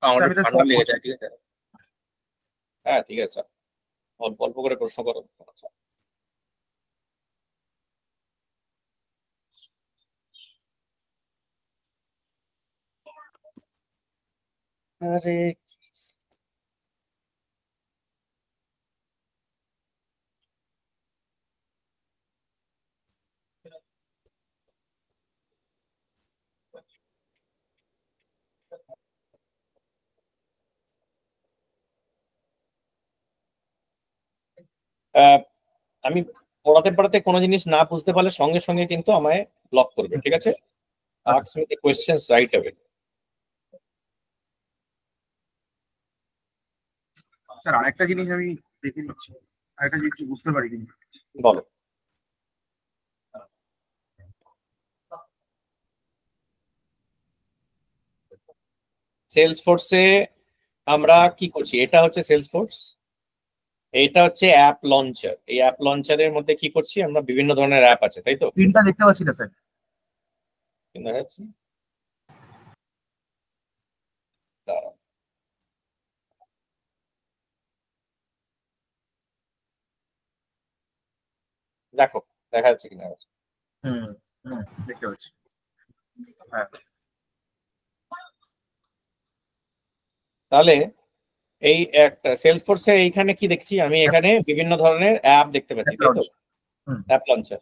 আমাদের আমি তো ঠান্ডা stop লেগে করছি। যায়, ঠিক আছে? হ্যাঁ ঠিক আছে, অল্প অল্প করে প্রশ্ন করো। আরে আহ, আমি পড়াতে পড়াতে কোনো জিনিস না বুঝতে পারলে সঙ্গে সঙ্গে কিন্তু আমায় ব্লক করবে, ঠিক আছে? আচ্ছা ask me the questions right away. Sir, আরেকটা জিনিস আমি দেখে নিচ্ছি, আরেকটা জিনিস একটু বুঝতে পারি কিন্তু। বলো। সেলস ফোর্সে আমরা কি করছি? এটা হচ্ছে সেলস ফোর্স, এটা হচ্ছে অ্যাপ লঞ্চার। এই অ্যাপ লঞ্চারের মধ্যে কি করছি আমরা? বিভিন্ন ধরনের অ্যাপ আছে, তাই তো? প্রিন্টটা দেখতে পাচ্ছি না স্যার। দেখা যাচ্ছে? দাঁড়াও, দেখো দেখা যাচ্ছে কিনা। হুম, হুম, দেখতে পাচ্ছি। হ্যাঁ। তাহলে এই একটা সেলস ফোর্সে এইখানে কি দেখছি আমি? এখানে বিভিন্ন ধরনের অ্যাপ দেখতে পাচ্ছি, তাই তো? লঞ্চ। হুম। App launcher.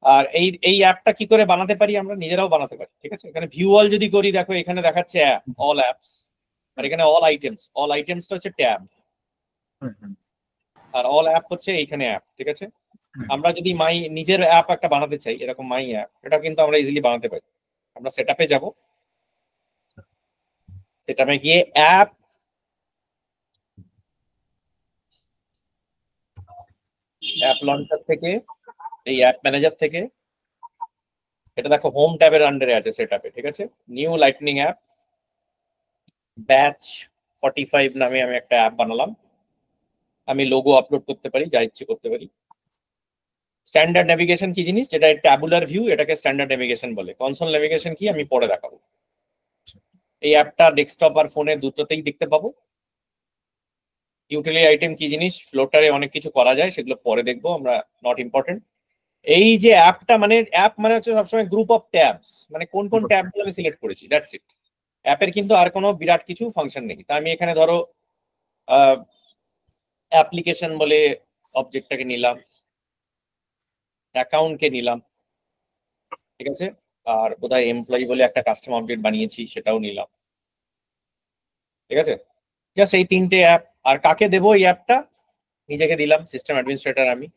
আর এই এই অ্যাপটা কি করে বানাতে পারি? আমরা নিজেরাও বানাতে পারি, ঠিক আছে? এখানে ভিউ অল যদি করি, দেখো এখানে দেখাচ্ছে অ্যাপ, অল অ্যাপস। আর হুম। এখানে অল আইটেমস, অল আইটেমসটা হচ্ছে ট্যাব। হুম। হুম। আর অল অ্যাপ হচ্ছে এইখানে অ্যাপ, ঠিক আছে? হুম। আমরা যদি মাই নিজের অ্যাপ একটা বানাতে চাই, এরকম মাই অ্যাপ, এটা কিন্তু আমরা ইজিলি বানাতে পারি। আমরা সেটআপে যাব, সেটআপে গিয়ে অ্যাপ, অ্যাপ লঞ্চার থেকে, এই অ্যাপ ম্যানেজার থেকে, এটা দেখো হোম ট্যাবের আন্ডারে আছে সেটআপে, ঠিক আছে? নিউ লাইটনিং অ্যাপ ব্যাচ 45 নামে আমি একটা অ্যাপ বানালাম। আমি লোগো আপলোড করতে পারি, যা ইচ্ছে করতে পারি। স্ট্যান্ডার্ড নেভিগেশন কি জিনিস? যেটা ট্যাবুলার ভিউ, এটাকে স্ট্যান্ডার্ড নেভিগেশন বলে। কনসোল নেভিগেশন কি আমি পরে দেখাবো। এই অ্যাপটা ডেস্কটপ আর ফোনে দুটোতেই দেখতে পাবো। ইউটিলিটি আইটেম কি জিনিস? ফ্লোটারে অনেক কিছু করা যায়, সেগুলো পরে দেখবো আমরা, নট ইম্পর্টেন্ট। এই যে অ্যাপটা, মানে অ্যাপ মানে হচ্ছে সবসময় গ্রুপ অফ ট্যাবস, মানে কোন কোন ট্যাবগুলো আমি সিলেক্ট করেছি, দ্যাটস ইট। অ্যাপের কিন্তু আর কোনো বিরাট কিছু ফাংশন নেই। তা আমি এখানে ধরো অ্যাপ্লিকেশন বলে অবজেক্টটাকে নিলাম, অ্যাকাউন্টকে নিলাম, ঠিক আছে? আর বোধহয় এমপ্লয়ি বলে একটা কাস্টম অবজেক্ট বানিয়েছি, সেটাও নিলাম, ঠিক আছে? জাস্ট এই তিনটে অ্যাপ। আর কাকে দেবো এই অ্যাপটা? নিজেকে দিলাম, সিস্টেম অ্যাডমিনিস্ট্রেটর আমি।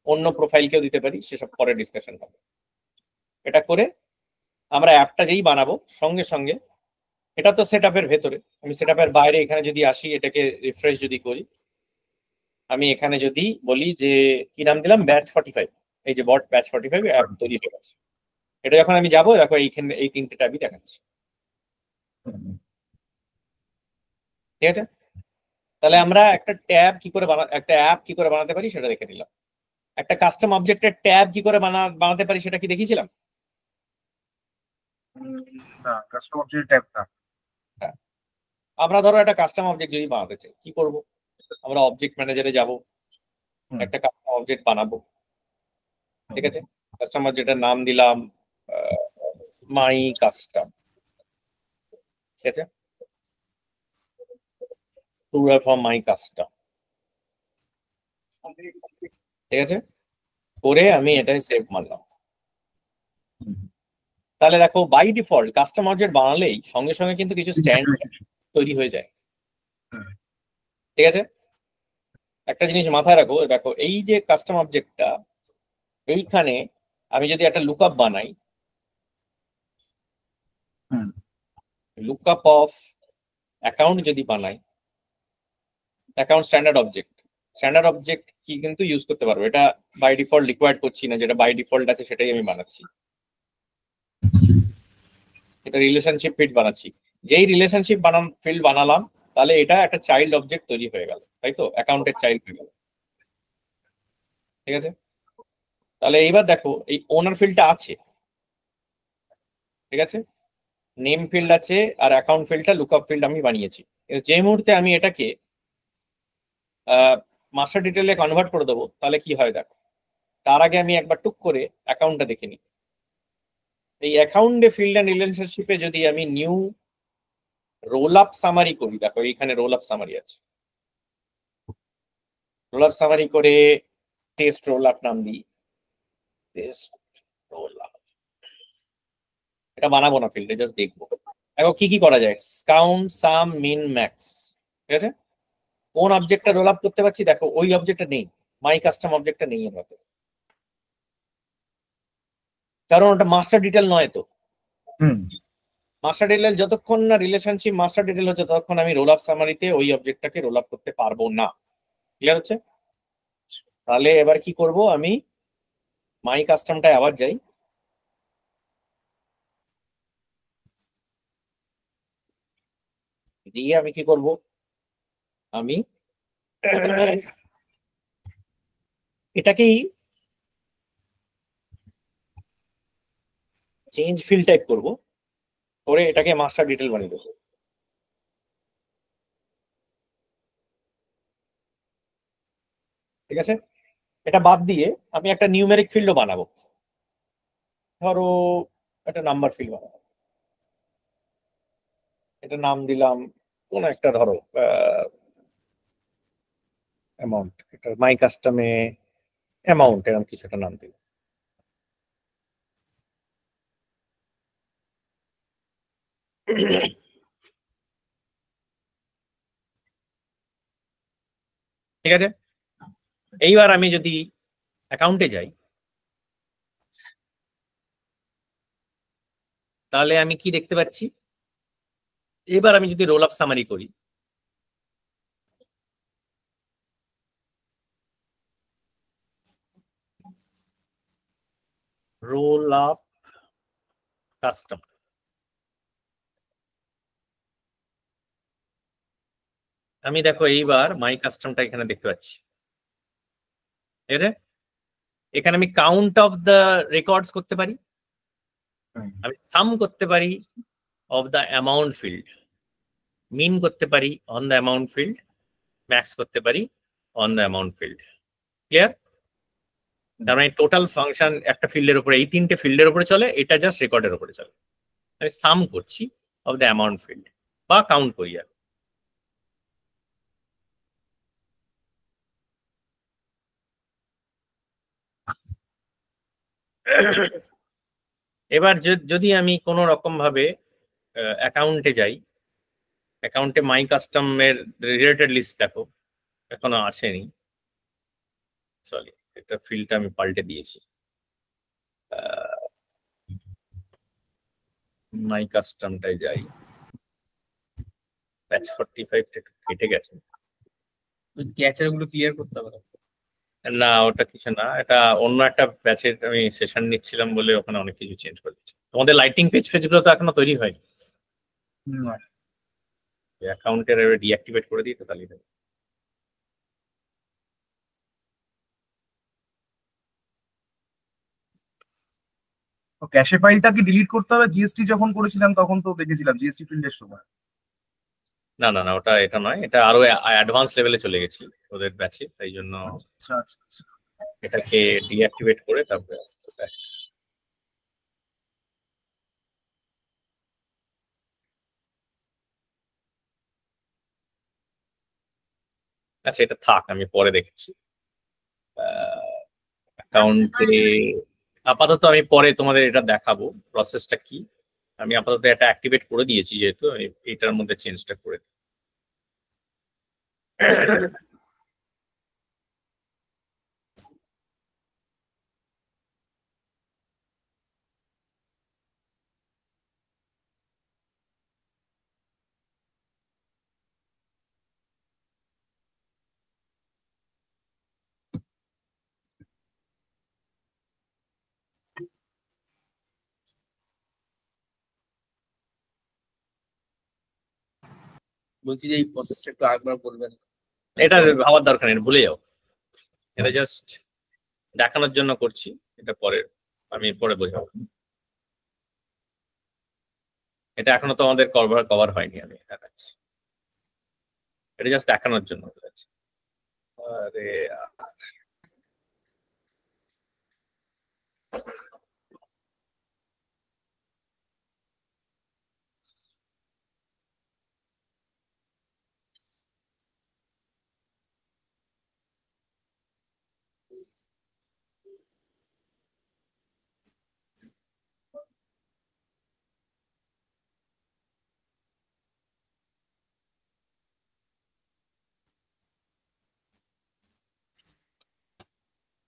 অন্য প্রোফাইলকেও দিতে পারি, সেসব পরে ডিসকাশন হবে। এটা করে আমরা অ্যাপটা যেই বানাবো, সঙ্গে সঙ্গে, এটা তো সেটআপের ভেতরে, আমি সেটআপের বাইরে এখানে যদি আসি, এটাকে রিফ্রেশ যদি করি, আমি এখানে যদি বলি যে কি নাম দিলাম, ব্যাচ 45, এই যে বট ব্যাচ 45 অ্যাপ তৈরি হয়ে গেছে। এটা যখন আমি যাবো, দেখো এইখানে এই তিনটে ট্যাবই দেখাচ্ছে, ঠিক আছে? তাহলে আমরা একটা ট্যাব কি করে একটা অ্যাপ কি করে বানাতে পারি সেটা দেখে নিলাম। একটা কাস্টম অবজেক্টের ট্যাব কি করে বানাতে পারি সেটা কি দেখিয়েছিলাম? না, কাস্টমার যে ট্যাবটা। হ্যাঁ। আমরা ধরো একটা কাস্টম অবজেক্ট যদি বানাতে চাই, কি করব? আমরা অবজেক্ট ম্যানেজারে যাব, একটা কাস্টম অবজেক্ট বানাবো, ঠিক আছে? কাস্টমার যেটার নাম দিলাম মাই কাস্টম, ঠিক আছে? প্লুরাল ফর্ম মাই কাস্টম, ঠিক আছে? করে আমি এটাই সেভ মারলাম। তাহলে দেখো বাই ডিফল্ট কাস্টম অবজেক্ট বানালেই সঙ্গে সঙ্গে কিন্তু কিছু স্ট্যান্ডার্ড তৈরি হয়ে যায়, ঠিক আছে? একটা জিনিস মাথায় রাখো, দেখো এই যে কাস্টম অবজেক্টটা, এইখানে আমি যদি একটা লুকআপ বানাই, লুকআপ অফ অ্যাকাউন্ট যদি বানাই, অ্যাকাউন্ট স্ট্যান্ডার্ড অবজেক্ট কি কিন্তু ইউজ করতে পারবো। এটা বাই ডিফল্ট রিকোয়ার্ড করছি না, যেটা বাই ডিফল্ট আছে সেটাই আমি বানাচ্ছি। এটা রিলেশনশিপ ফিল্ড বানাচ্ছি। যেই রিলেশনশিপ ফিল্ড বানালাম, তাহলে এটা একটা চাইল্ড অবজেক্ট তৈরি হয়ে গেল, তাই তো? অ্যাকাউন্টের চাইল্ড হয়ে গেল, ঠিক আছে? তাহলে এইবার দেখো এই ওনার ফিল্ডটা আছে, ঠিক আছে? নেম ফিল্ড আছে আর অ্যাকাউন্ট ফিল্ডটা লুকআপ ফিল্ড আমি বানিয়েছি। যে মুহূর্তে আমি এটাকে মাস্টার ডিটেলে কনভার্ট করে দেবো তাহলে কি হয় দেখো। তার আগে আমি একবার টুক করে অ্যাকাউন্টটা দেখে নিই। এই অ্যাকাউন্টে ফিল্ড অ্যান্ড রিলেশনশিপে যদি আমি নিউ রোল আপ সামারি করি, দেখো এইখানে রোল আপ সামারি আছে। রোল আপ সামারি করে টেস্ট রোল আপ নাম দিই, টেস্ট রোল আপ। এটা বানাবো না ফিল্ডে, জাস্ট দেখবো দেখো কি কি করা যায়। কাউন্ট, সাম, মিন, ম্যাক্স। ঠিক আছে, কোন অবজেক্টটা রোল আপ করতে পারছি দেখো, ওই অবজেক্টটা নেই, মাই কাস্টম অবজেক্টটা নেই এর মধ্যে, কারণ ওটা মাস্টার ডিটেল নয়। তো মাস্টার ডিটেল যতক্ষণ না রিলেশনশিপ মাস্টার ডিটেল হচ্ছে ততক্ষণ আমি রোল আপ সামারিতে ওই অবজেক্টটাকে রোল আপ করতে পারবো না। ক্লিয়ার হচ্ছে? তাহলে এবার কি করব, আমি মাই কাস্টমটায় আবার যাই, দিয়ে আমি কি করব, আমি এটাকেই চেঞ্জ ফিল্ড টাইপ করব, করে এটাকে মাস্টার ডিটেল বানিয়ে দেবো। ঠিক আছে, এটা বাদ দিয়ে আমি একটা নিউমেরিক ফিল্ডও বানাবো। ধরো একটা নাম্বার ফিল্ড বানাবো, এটা নাম দিলাম কোন একটা, ধরো অ্যামাউন্ট। এটা মাই কাস্টমে অ্যামাউন্ট এরকম কিছু একটা নাম দিলাম। ঠিক আছে, এইবার আমি যদি অ্যাকাউন্টে যাই তাহলে আমি কি দেখতে পাচ্ছি, এবার আমি যদি রোল আপ সামারি করি, রোল আপ কাস্টম, আমি দেখো এইবার মাই কাস্টমটা এখানে দেখতে পাচ্ছি। ঠিক আছে, এখানে আমি কাউন্ট অফ দ্য রেকর্ডস করতে পারি, আমি সাম করতে পারি অফ দ্য অ্যামাউন্ট ফিল্ড, মিন করতে পারি on the amount field, max করতে পারি on the amount field. Clear? তার মানে টোটাল ফাংশন একটা ফিল্ডের উপরে, এই তিনটে ফিল্ডের উপরে চলে, এটা জাস্ট রেকর্ডের উপরে চলে। আমি সাম করছি অফ দ্য অ্যামাউন্ট ফিল্ড বা কাউন্ট করি আর। এবার যদি আমি কোনো রকম ভাবে অ্যাকাউন্টে যাই, অ্যাকাউন্টে মাই কাস্টমের রিলেটেড লিস্ট দেখো এখনো আসেনি, সরি এটা ফিল্ডটা আমি পাল্টে দিয়েছি। মাই কাস্টমটায় যাই, ব্যাচ 45 একটু কেটে গেছে। ক্যাচার গুলো ক্লিয়ার করতে হবে। না ওটা কিছু না, এটা অন্য একটা ব্যাচের আমি সেশন নিচ্ছিলাম বলে ওখানে অনেক কিছু চেঞ্জ করে দিচ্ছি। তোমাদের লাইটিং পেজ গুলো তো এখনো তৈরি হয়নি, অ্যাকাউন্টের ডিঅ্যাক্টিভেট করে দিই তো তাহলে হবে। ক্যাশে ফাইলটা কি ডিলিট করতে হবে? জিএসটি যখন করেছিলাম তখন তো দেখেছিলাম জিএসটি প্রিন্টের সময়। না না না, ওটা এটা নয়, এটা আরো অ্যাডভান্স লেভেলে চলে গেছি ওদের ব্যাচে, তাই জন্য আচ্ছা আচ্ছা আচ্ছা। এটাকে ডিঅ্যাক্টিভেট করে তারপরে আসতে হবে। আচ্ছা এটা থাক, আমি পরে দেখেছি। অ্যাকাউন্টে আপাতত আমি পরে তোমাদের এটা দেখাবো প্রসেসটা কি। আমি আপাতত এটা অ্যাক্টিভেট করে দিয়েছি, যেহেতু আমি এটার মধ্যে চেঞ্জটা করে দিই। বলছি যে এই প্রসেসটা একটু আরেকবার বলবেন। এটা ভাবার দরকার নেই, ভুলে যাও, এটা জাস্ট দেখানোর জন্য করছি, এটা পরে আমি পরে বোঝাবো। এটা এখনো তো আমাদের কভার হয়নি, আমি দেখাচ্ছি, এটা জাস্ট দেখানোর জন্য বলেছি। আরে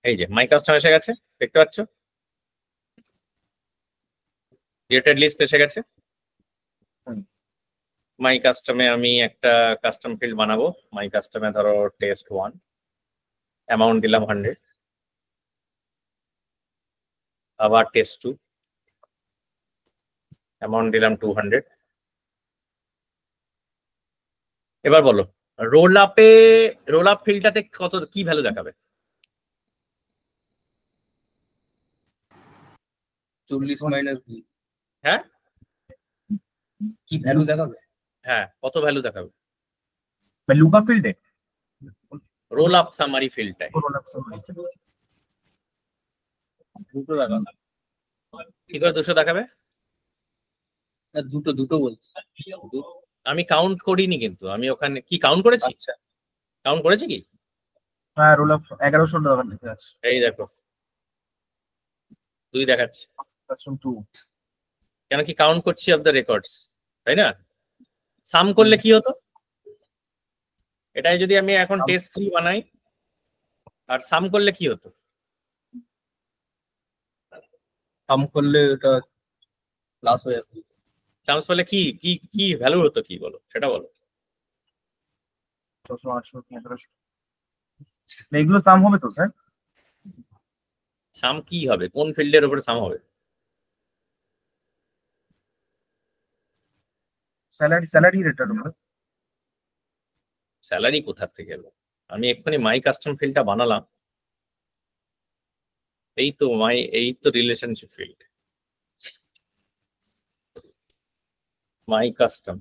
এই যে মাই কাস্টম এসে গেছে, দেখতে পাচ্ছ ক্রিয়েটেড লিস্ট এসে গেছে। মাই কাস্টমে আমি একটা কাস্টম ফিল্ড বানাবো। মাই কাস্টমে ধরো টেস্ট 1, অ্যামাউন্ট দিলাম 100, আবার টেস্ট 2, অ্যামাউন্ট দিলাম 200। এবার বলো রোল আপ ফিল্ডটাতে কত কি ভ্যালু দেখাবে? 40 মাইনাস 2 হ্যাঁ কি ভ্যালু দেখাবে? হ্যাঁ, কত ভ্যালু দেখাবে লুকআপ ফিল্ডে? রোল আপ সামারি ফিল্ডটায়? দুটো দেখাবে কি করে 200 দেখাবে? না দুটো বলছি। আমি কাউন্ট করিনি, কিন্তু আমি ওখানে কি কাউন্ট করেছি? আচ্ছা কাউন্ট করেছি কি? হ্যাঁ, রোল আপ 1100 টাকা লিখে আছে। এই দেখো 2 দেখাচ্ছে, কাস্টম 2। কেন কি কাউন্ট করছি অফ দ্য রেকর্ডস, তাই না? সাম করলে কি হতো? এটাই যদি আমি এখন টেস্ট 3 বানাই আর সাম করলে কি হতো? কাম করলে ওটা প্লাস হয়ে যাবে। সাম করলে কি কি কি ভ্যালু হতো, কি বলো সেটা বলো। 600, 800, 1100 এগুলো সাম হবে তো স্যার? সাম কি হবে, কোন ফিল্ডের উপরে সাম হবে? স্যালারি রেটের উপরে। স্যালারি কোথা থেকে এলো? আমি এক্ষুনি মাই কাস্টম ফিল্ডটা বানালাম, এই তো রিলেশনশিপ ফিল্ড, মাই কাস্টম।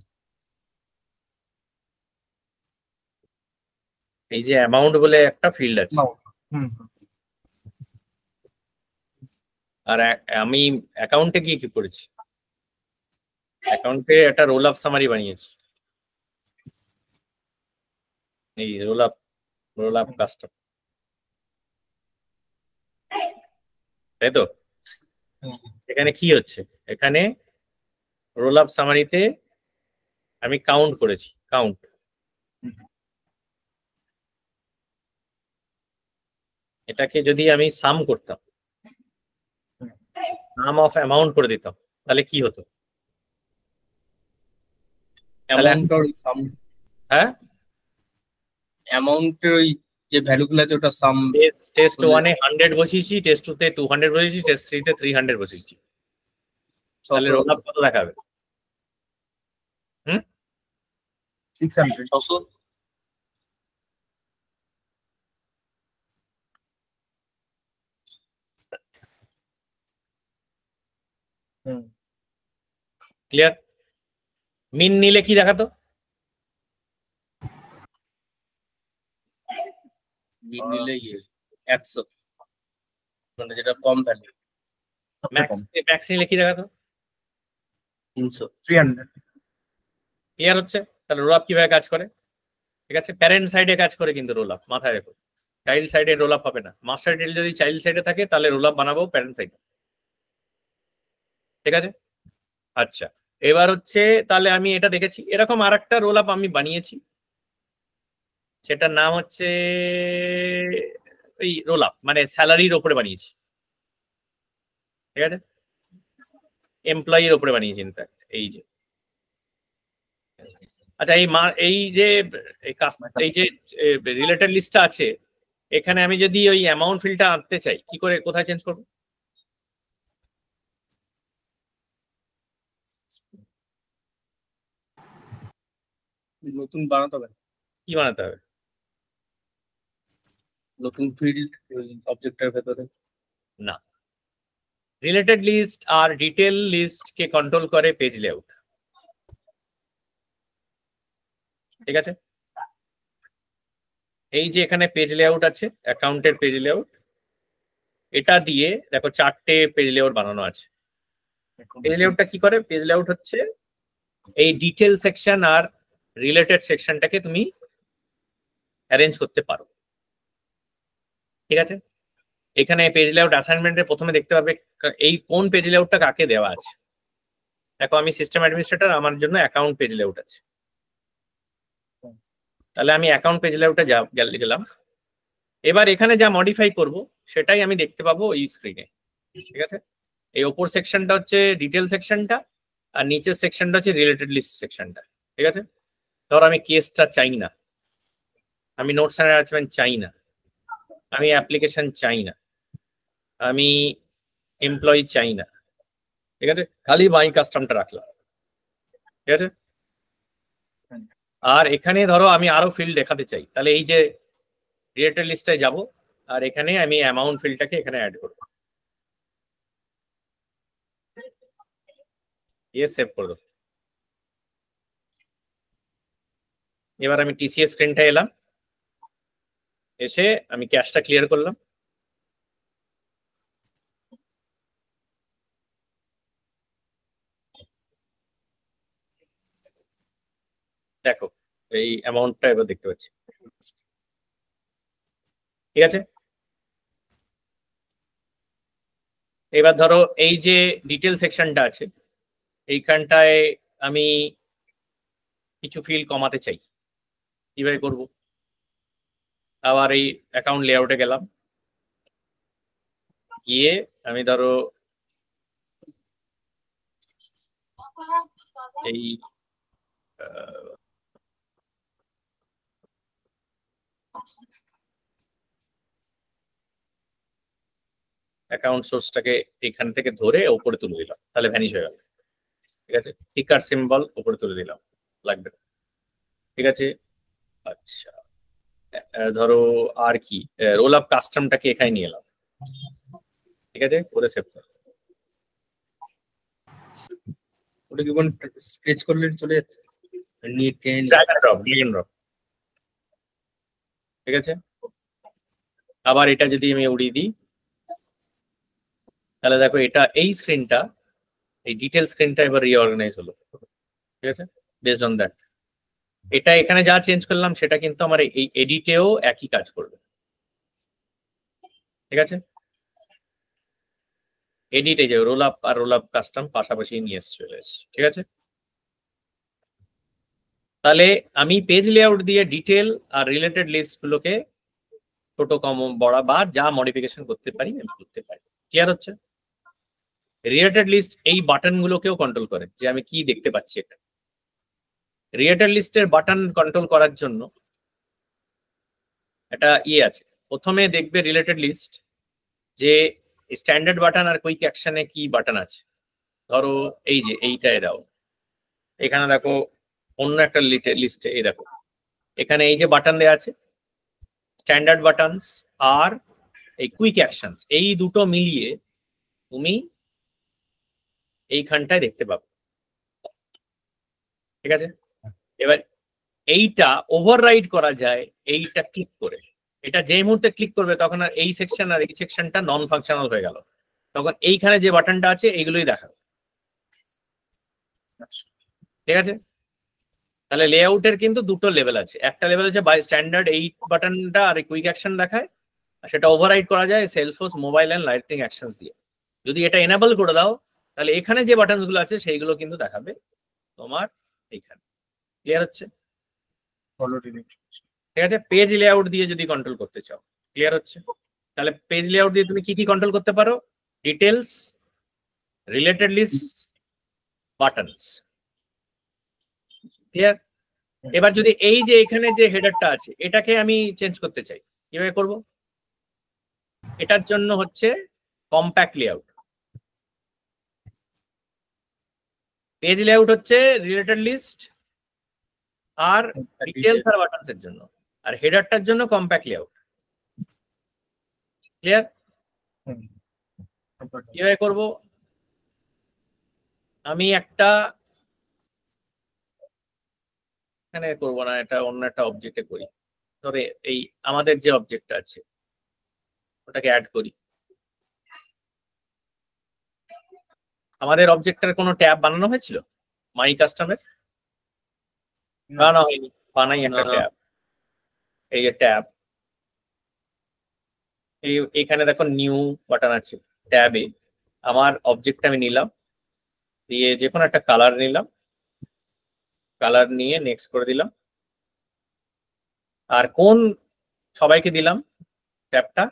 এই যে অ্যামাউন্ট বলে একটা ফিল্ড আছে, আর আমি অ্যাকাউন্টে গিয়ে কি করেছি, অ্যাকাউন্টে একটা রোল আপ সামারি বানিয়েছি। এই রোল আপ কাস্টম, তাই তো? এখানে কি হচ্ছে, এখানে রোল আপ সামারিতে আমি কাউন্ট করেছি, কাউন্ট। এটাকে যদি আমি সাম করতাম, সাম অফ অ্যামাউন্ট করে দিতাম, তাহলে কি হতো? অ্যামাউন্টের হ্যাঁ, অ্যামাউন্টের ওই যে ভ্যালুগুলো আছে ওটা সাম। টেস্ট 1 এ 100 বসিয়েছি, টেস্ট 2 তে 200 বসিয়েছি, টেস্ট 3 তে 300 বসিয়েছি, তাহলে রোল আপ কত দেখাবে? 600। 600 ক্লিয়ার? মিন নিলে কি দেখাতো? নিলে 100 মানে যেটা কম ভ্যালু। ম্যাক্স নিলে কি দেখাতো? 300 300। ক্লিয়ার হচ্ছে? তাহলে রোল আপ কিভাবে কাজ করে? ঠিক আছে, প্যারেন্ট সাইডে কাজ করে কিন্তু রোল আপ, মাথায় রেখো। চাইল্ড সাইডে রোল আপ হবে না। মাস্টার ডিটেল যদি চাইল্ড সাইডে থাকে তাহলে রোল আপ বানাবো প্যারেন্ট সাইডে, ঠিক আছে? আচ্ছা, এবার হচ্ছে তাহলে আমি এটা দেখেছি, এরকম আর একটা রোল আপ আমি বানিয়েছি, সেটার নাম হচ্ছে ওই রোল আপ মানে স্যালারির ওপরে বানিয়েছি, ঠিক আছে? এমপ্লয়ির ওপরে বানিয়েছি ইনফ্যাক্ট। এই যে আচ্ছা, এই যে এই যে রিলেটেড লিস্টটা আছে, এখানে আমি যদি ওই অ্যামাউন্ট ফিল্ডটা আনতে চাই, কি করে, কোথায় চেঞ্জ করবো? নতুন বানাতে হবে, কি বানাতে হবে? নতুন ফিল্ড অবজেক্টের ভেতরে। না, রিলেটেড লিস্ট আর ডিটেল লিস্ট কে কন্ট্রোল করে পেজ লেআউট। ঠিক আছে, এই যে এখানে পেজ লেআউট আছে, অ্যাকাউন্টের পেজ লেআউট, এটা দিয়ে দেখো 4টে পেজ লেআউট বানানো আছে। পেজ লেআউটটা কি করে? পেজ লেআউট হচ্ছে এই ডিটেল সেকশন আর রিলেটেড সেকশনটাকে তুমি অ্যারেঞ্জ করতে পারো। ঠিক আছে, এখানে পেজ লেআউট অ্যাসাইনমেন্টে প্রথমে দেখতে পাবে এই কোন পেজ লেআউটটা কাকে দেওয়া আছে। দেখো আমি সিস্টেম অ্যাডমিনিস্ট্রেটর, আমার জন্য অ্যাকাউন্ট পেজ লেআউট আছে, তাহলে আমি অ্যাকাউন্ট পেজ লেআউটে গেলাম। এবার এখানে যা মডিফাই করব সেটাই আমি দেখতে পাবো এই স্ক্রিনে। ঠিক আছে, এই ওপর সেকশনটা হচ্ছে ডিটেল সেকশনটা, আর নিচের সেকশনটা হচ্ছে রিলেটেড লিস্ট সেকশনটা। ঠিক আছে, ধর আমি কেসটা চাই না, আমি নোটস অ্যান্ড অ্যাটাচমেন্ট চাই না, আমি অ্যাপ্লিকেশন চাই না, আমি এমপ্লয়ি চাই না। ঠিক আছে, খালি মাই কাস্টমটা রাখলাম। ঠিক আছে, আর এখানে ধরো আমি আরো ফিল্ড দেখাতে চাই, তাহলে এই যে রিলেটেড লিস্টে যাব, আর এখানে আমি অ্যামাউন্ট ফিল্ডটাকে এখানে অ্যাড করব। সেভ করে দেবো। এবার আমি টিসিএস স্ক্রিনটা এলাম, এসে আমি ক্যাশটা ক্লিয়ার করলাম। দেখো এই অ্যামাউন্টটা এবার দেখতে পাচ্ছি। ঠিক আছে, এবার ধরো এই যে ডিটেল সেকশনটা আছে, এইখানটায় আমি কিছু ফিল্ড কমাতে চাই, কিভাবে করব? আবার এই অ্যাকাউন্ট লেআউটে গেলাম, গিয়ে আমি ধরো এই অ্যাকাউন্ট সোর্সটাকে এখান থেকে ধরে উপরে তুলে দিলাম, তাহলে ভ্যানিশ হয়ে গেল। ঠিক আছে, টিকার সিম্বল উপরে তুলে দিলাম, লাগবে। ঠিক আছে, আচ্ছা ধরো আর কি রোল আপ কাস্টমটাকে এখানে নিয়ে এলাম। ঠিক আছে, করে সেভ করো। ওটা কি কোন স্কেচ করলে চলে যাচ্ছে? নিট টেন drag and drop, drag and drop. ঠিক আছে, আবার এটা যদি আমি উড়িয়ে দিই, তাহলে দেখো এটা এই স্ক্রিনটা, এই ডিটেল স্ক্রিনটা এবার রিঅর্গানাইজ হলো। ঠিক আছে, বেসড অন দ্যাট এটা এখানে যা চেঞ্জ করলাম সেটা কিন্তু আমার এই এডিটেও একই কাজ করবে। ঠিক আছে, এডিট এই যে রোল আপ আর রোল আপ কাস্টম পাশাপাশি নিয়ে চলে এসেছে। ঠিক আছে, তাহলে আমি পেজ লেআউট দিয়ে ডিটেল আর রিলেটেড লিস্ট গুলোকে ছোট কম বড় বা যা মডিফিকেশন করতে পারি আমি করতে পারি। ক্লিয়ার হচ্ছে? রিলেটেড লিস্ট এই বাটন গুলোকেও কন্ট্রোল করে, যে আমি কি দেখতে পাচ্ছি। এটা রিলেটেড লিস্টের বাটন কন্ট্রোল করার জন্য একটা আছে, প্রথমে দেখবে রিলেটেড লিস্ট যে স্ট্যান্ডার্ড বাটন আর কুইক অ্যাকশনে কি বাটন আছে। ধরো এই যে এইটায় দাও, এখানে দেখো অন্য একটা লিস্টে এই দেখো এখানে এই যে বাটন দেওয়া আছে স্ট্যান্ডার্ড বাটনস আর এই কুইক অ্যাকশনস, এই দুটো মিলিয়ে তুমি এইখানটায় দেখতে পাবে। ঠিক আছে, এবার এইটা ওভাররাইড করা যায় এইটা ক্লিক করে। এটা যে মুহূর্তে ক্লিক করবে তখন আর এই সেকশন আর এই সেকশনটা নন ফাংশনাল হয়ে গেল, তখন এইখানে যে বাটনটা আছে এইগুলোই দেখাবে। ঠিক আছে, তাহলে লেআউটের কিন্তু দুটো লেভেল আছে, একটা লেভেল হচ্ছে বাই স্ট্যান্ডার্ড এই বাটনটা আর কুইক অ্যাকশন দেখায়, আর সেটা ওভাররাইড করা যায় সেলফোর্স মোবাইল এন্ড লাইটিং অ্যাকশনস দিয়ে। যদি এটা এনেবল করে দাও তাহলে এখানে যে বাটনস গুলো আছে সেইগুলো কিন্তু দেখাবে তোমার এইখানে। ক্লিয়ার হচ্ছে? ঠিক আছে, পেজ লেআউট দিয়ে যদি কন্ট্রোল করতে চাও, ক্লিয়ার হচ্ছে? তাহলে পেজ লেআউট দিয়ে তুমি কি কি কন্ট্রোল করতে পারো? Details, related list, buttons. Clear? এবার যদি এই যে এখানে যে হেডারটা আছে এটাকে আমি চেঞ্জ করতে চাই, কিভাবে করব? এটার জন্য হচ্ছে কম্প্যাক্ট লেআউট। পেজ লেআউট হচ্ছে রিলেটেড লিস্ট আর ডিটেলস আর বাটনস এর জন্য, আর হেডারটার জন্য কম্প্যাক্ট লেআউট। ক্লিয়ার? কিভাবে করব? আমি একটা এখানে করবো না, এটা অন্য একটা অবজেক্টে করি। ধরে এই আমাদের যে অবজেক্টটা আছে ওটাকে অ্যাড করি। আমাদের অবজেক্টটার কোনো ট্যাব বানানো হয়েছিল মাই কাস্টমের? বানানো হয়নি, বানাই একটা ট্যাব। এই যে ট্যাব, এখানে দেখো নিউ বাটন আছে, ট্যাবে আমার অবজেক্ট আমি নিলাম, দিয়ে যে কোনো একটা কালার নিলাম, কালার নিয়ে নেক্সট করে দিলাম। আর কোন সবাইকে দিলাম ট্যাবটা,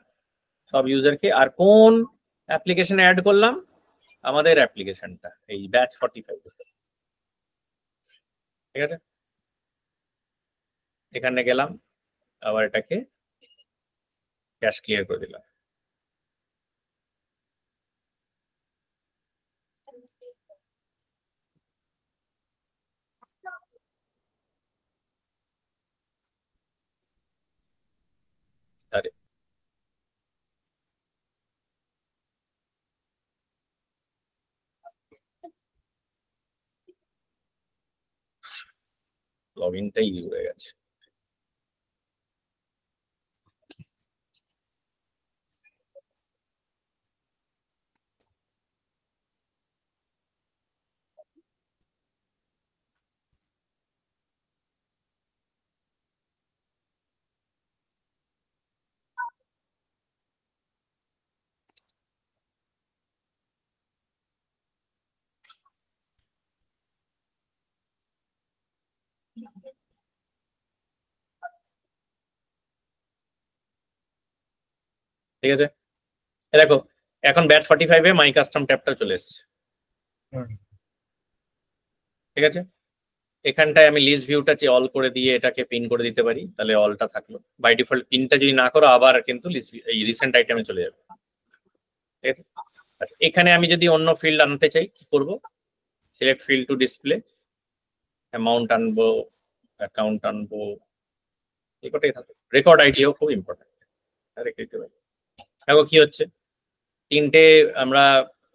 সব ইউজারকে। আর কোন অ্যাপ্লিকেশন অ্যাড করলাম? আমাদের অ্যাপ্লিকেশনটা, এই ব্যাচ 45। ঠিক আছে, এখানে গেলাম, আবার এটাকে ক্যাশ ক্লিয়ার করে দিলাম। আরে লগ ইনটাই হয়ে গেছে। ঠিক আছে, দেখো এখন ব্যাচ 45-এ মাই কাস্টম ট্যাবটা চলে এসেছে। ঠিক আছে, এখানটায় আমি লিস্ট ভিউটা অল করে দিয়ে এটাকে পিন করে দিতে পারি, তাহলে অলটা থাকলো। বাই ডিফল্ট পিনটা যদি না করো আবার কিন্তু লিস্ট এই রিসেন্ট আইটেমে চলে যাবে। ঠিক আছে, আচ্ছা এখানে আমি যদি অন্য ফিল্ড আনতে চাই কি করব? Select field to display, amount আনবো, অ্যাকাউন্ট আনবো, এটাই থাকবে। রেকর্ড আইডিও খুব ইম্পর্টেন্ট, রেখে দিতে পারি। দেখো কি হচ্ছে, তিনটে আমরা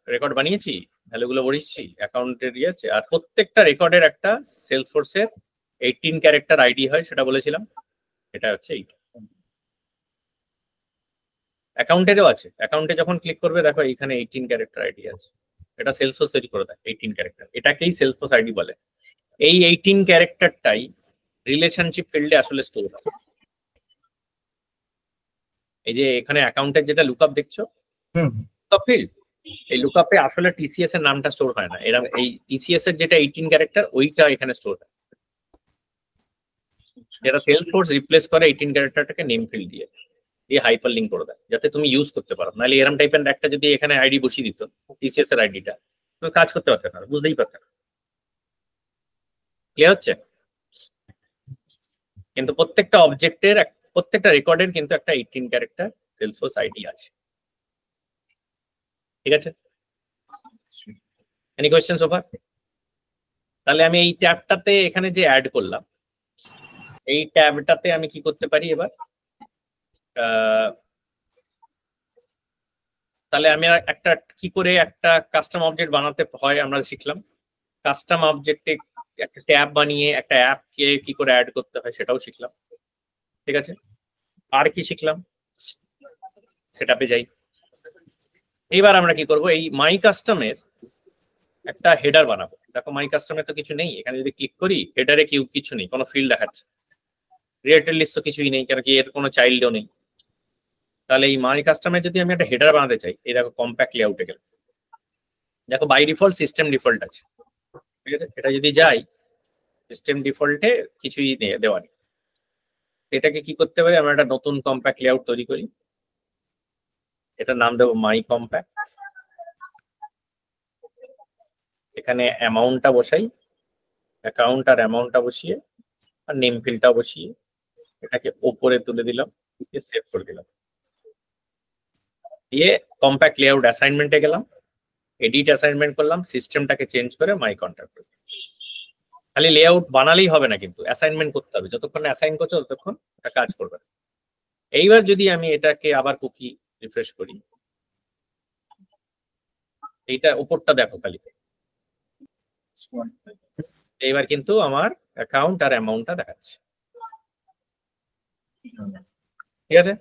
রেকর্ড বানিয়েছি, ভ্যালুগুলো বসিয়েছি, অ্যাকাউন্টের আছে। আর প্রত্যেকটা রেকর্ডের একটা সেলসফোর্সের 18 ক্যারেক্টার আইডি হয়, সেটা বলেছিলাম। এটা হচ্ছে এইটা। অ্যাকাউন্টেরও আছে, অ্যাকাউন্টে যখন ক্লিক করবে দেখো এইখানে 18 ক্যারেক্টার আইডি আছে। এটা সেলসফোর্স তৈরি করে দেয় 18 ক্যারেক্টার, এটাকেই সেলসফোর্স আইডি বলে। এই 18 ক্যারেক্টারটাই রিলেশনশিপ ফিল্ডে আসলে স্টোর হয়। এই যে এখানে অ্যাকাউন্টের যেটা লুকআপ দেখছো, লুকআপ ফিল্ড, এই লুকআপে আসলে টিসিএস এর নামটা স্টোর হয় না। এরকম এই টিসিএস এর যেটা 18 ক্যারেক্টার ওইটা এখানে স্টোর হয়, যেটা সেলসফোর্স রিপ্লেস করে 18 ক্যারেক্টারটাকে নেম ফিল্ড দিয়ে হাইপার লিঙ্ক করে দেয়, যাতে তুমি ইউজ করতে পারো। নাহলে এরম টাইপের একটা যদি এখানে আইডি বসিয়ে দিত, টিসিএস এর আইডিটা, তুমি কাজ করতে পারতে না, বুঝতেই পারতে না। ক্লিয়ার হচ্ছে? কিন্তু প্রত্যেকটা অবজেক্টের, প্রত্যেকটা রেকর্ডের কিন্তু একটা 18 ক্যারেক্টার সেলসফোর্স আইডি আছে। ঠিক আছে, এনি কোয়েশ্চেন সো ফার? তাহলে আমি এই ট্যাবটাতে এখানে যে অ্যাড করলাম, এই ট্যাবটাতে আমি কি করতে পারি এবার? তাহলে আমি একটা কি করে একটা কাস্টম অবজেক্ট বানাতে হয় আমরা শিখলাম। কাস্টম অবজেক্টে একটা ট্যাব বানিয়ে একটা অ্যাপকে কি করে অ্যাড করতে হয় সেটাও শিখলাম। ঠিক আছে, আর কি শিখলাম? সেটআপে যাই। এইবার আমরা কি করব, এই মাই কাস্টমের একটা হেডার বানাবো। দেখো মাই কাস্টমে তো কিছু নেই, এখানে যদি ক্লিক করি হেডারে কিছু নেই, কোনো ফিল্ড দেখাচ্ছে, রিলেটেড লিস্ট তো কিছুই নেই, কারণ কি এর কোনো চাইল্ডও নেই। তাহলে এই মাই কাস্টমে যদি আমি একটা হেডার বানাতে চাই, এই দেখো কম্প্যাক্ট লেআউটে গেলে দেখো বাই ডিফল্ট সিস্টেম ডিফল্ট আছে। ঠিক আছে, এটা যদি যাই সিস্টেম ডিফল্টে কিছুই দেওয়া নেই। এটাকে কি করতে পারি, আমরা একটা নতুন কম্প্যাক্ট লেআউট তৈরি করি, এটার নাম দেবো মাই কম্প্যাক্ট। এখানে অ্যামাউন্টটা বসাই, অ্যাকাউন্ট আর অ্যামাউন্টটা বসিয়ে আর নেম ফিল্ডটা বসিয়ে এটাকে ওপরে তুলে দিলাম, সেভ করে দিলাম। দিয়ে কম্প্যাক্ট লেআউট অ্যাসাইনমেন্টে গেলাম, এডিট অ্যাসাইনমেন্ট করলাম, সিস্টেমটাকে চেঞ্জ করে মাই কন্ট্যাক্ট করে। খালি লেআউট বানালেই হবে না, কিন্তু অ্যাসাইনমেন্ট করতে হবে। যতক্ষণ অ্যাসাইন করছো ততক্ষণ এটা কাজ করবে। এইবার যদি আমি এটাকে আবার কুকি রিফ্রেশ করি, এইটা উপরটা দেখো খালি, এইবার কিন্তু আমার অ্যাকাউন্ট আর অ্যামাউন্টটা দেখাচ্ছে, ঠিক আছে?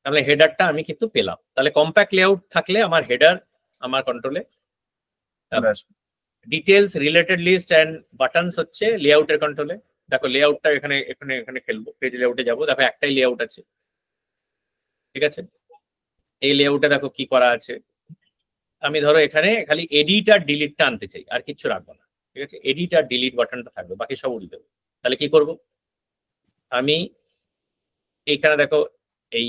তাহলে হেডারটা আমি কিন্তু পেলাম। তাহলে কম্প্যাক্ট লেআউট থাকলে আমার হেডার আমার কন্ট্রোলে, details, related list and buttons হচ্ছে লেআউটের কন্ট্রোলে। দেখো লেআউটটা এখানে এখানে এখানে খেলবো, পেজ লেআউটে যাবো, দেখো একটাই লেআউট আছে, ঠিক আছে? এই লেআউটে দেখো কি করা আছে। আমি ধরো এখানে খালি এডিট আর ডিলিটটা আনতে চাই, আর কিচ্ছু রাখবো না, ঠিক আছে? এডিট আর ডিলিট বাটনটা থাকবে, বাকি সব উড়িয়ে দেবো। তাহলে কি করব, আমি এইখানে দেখো এই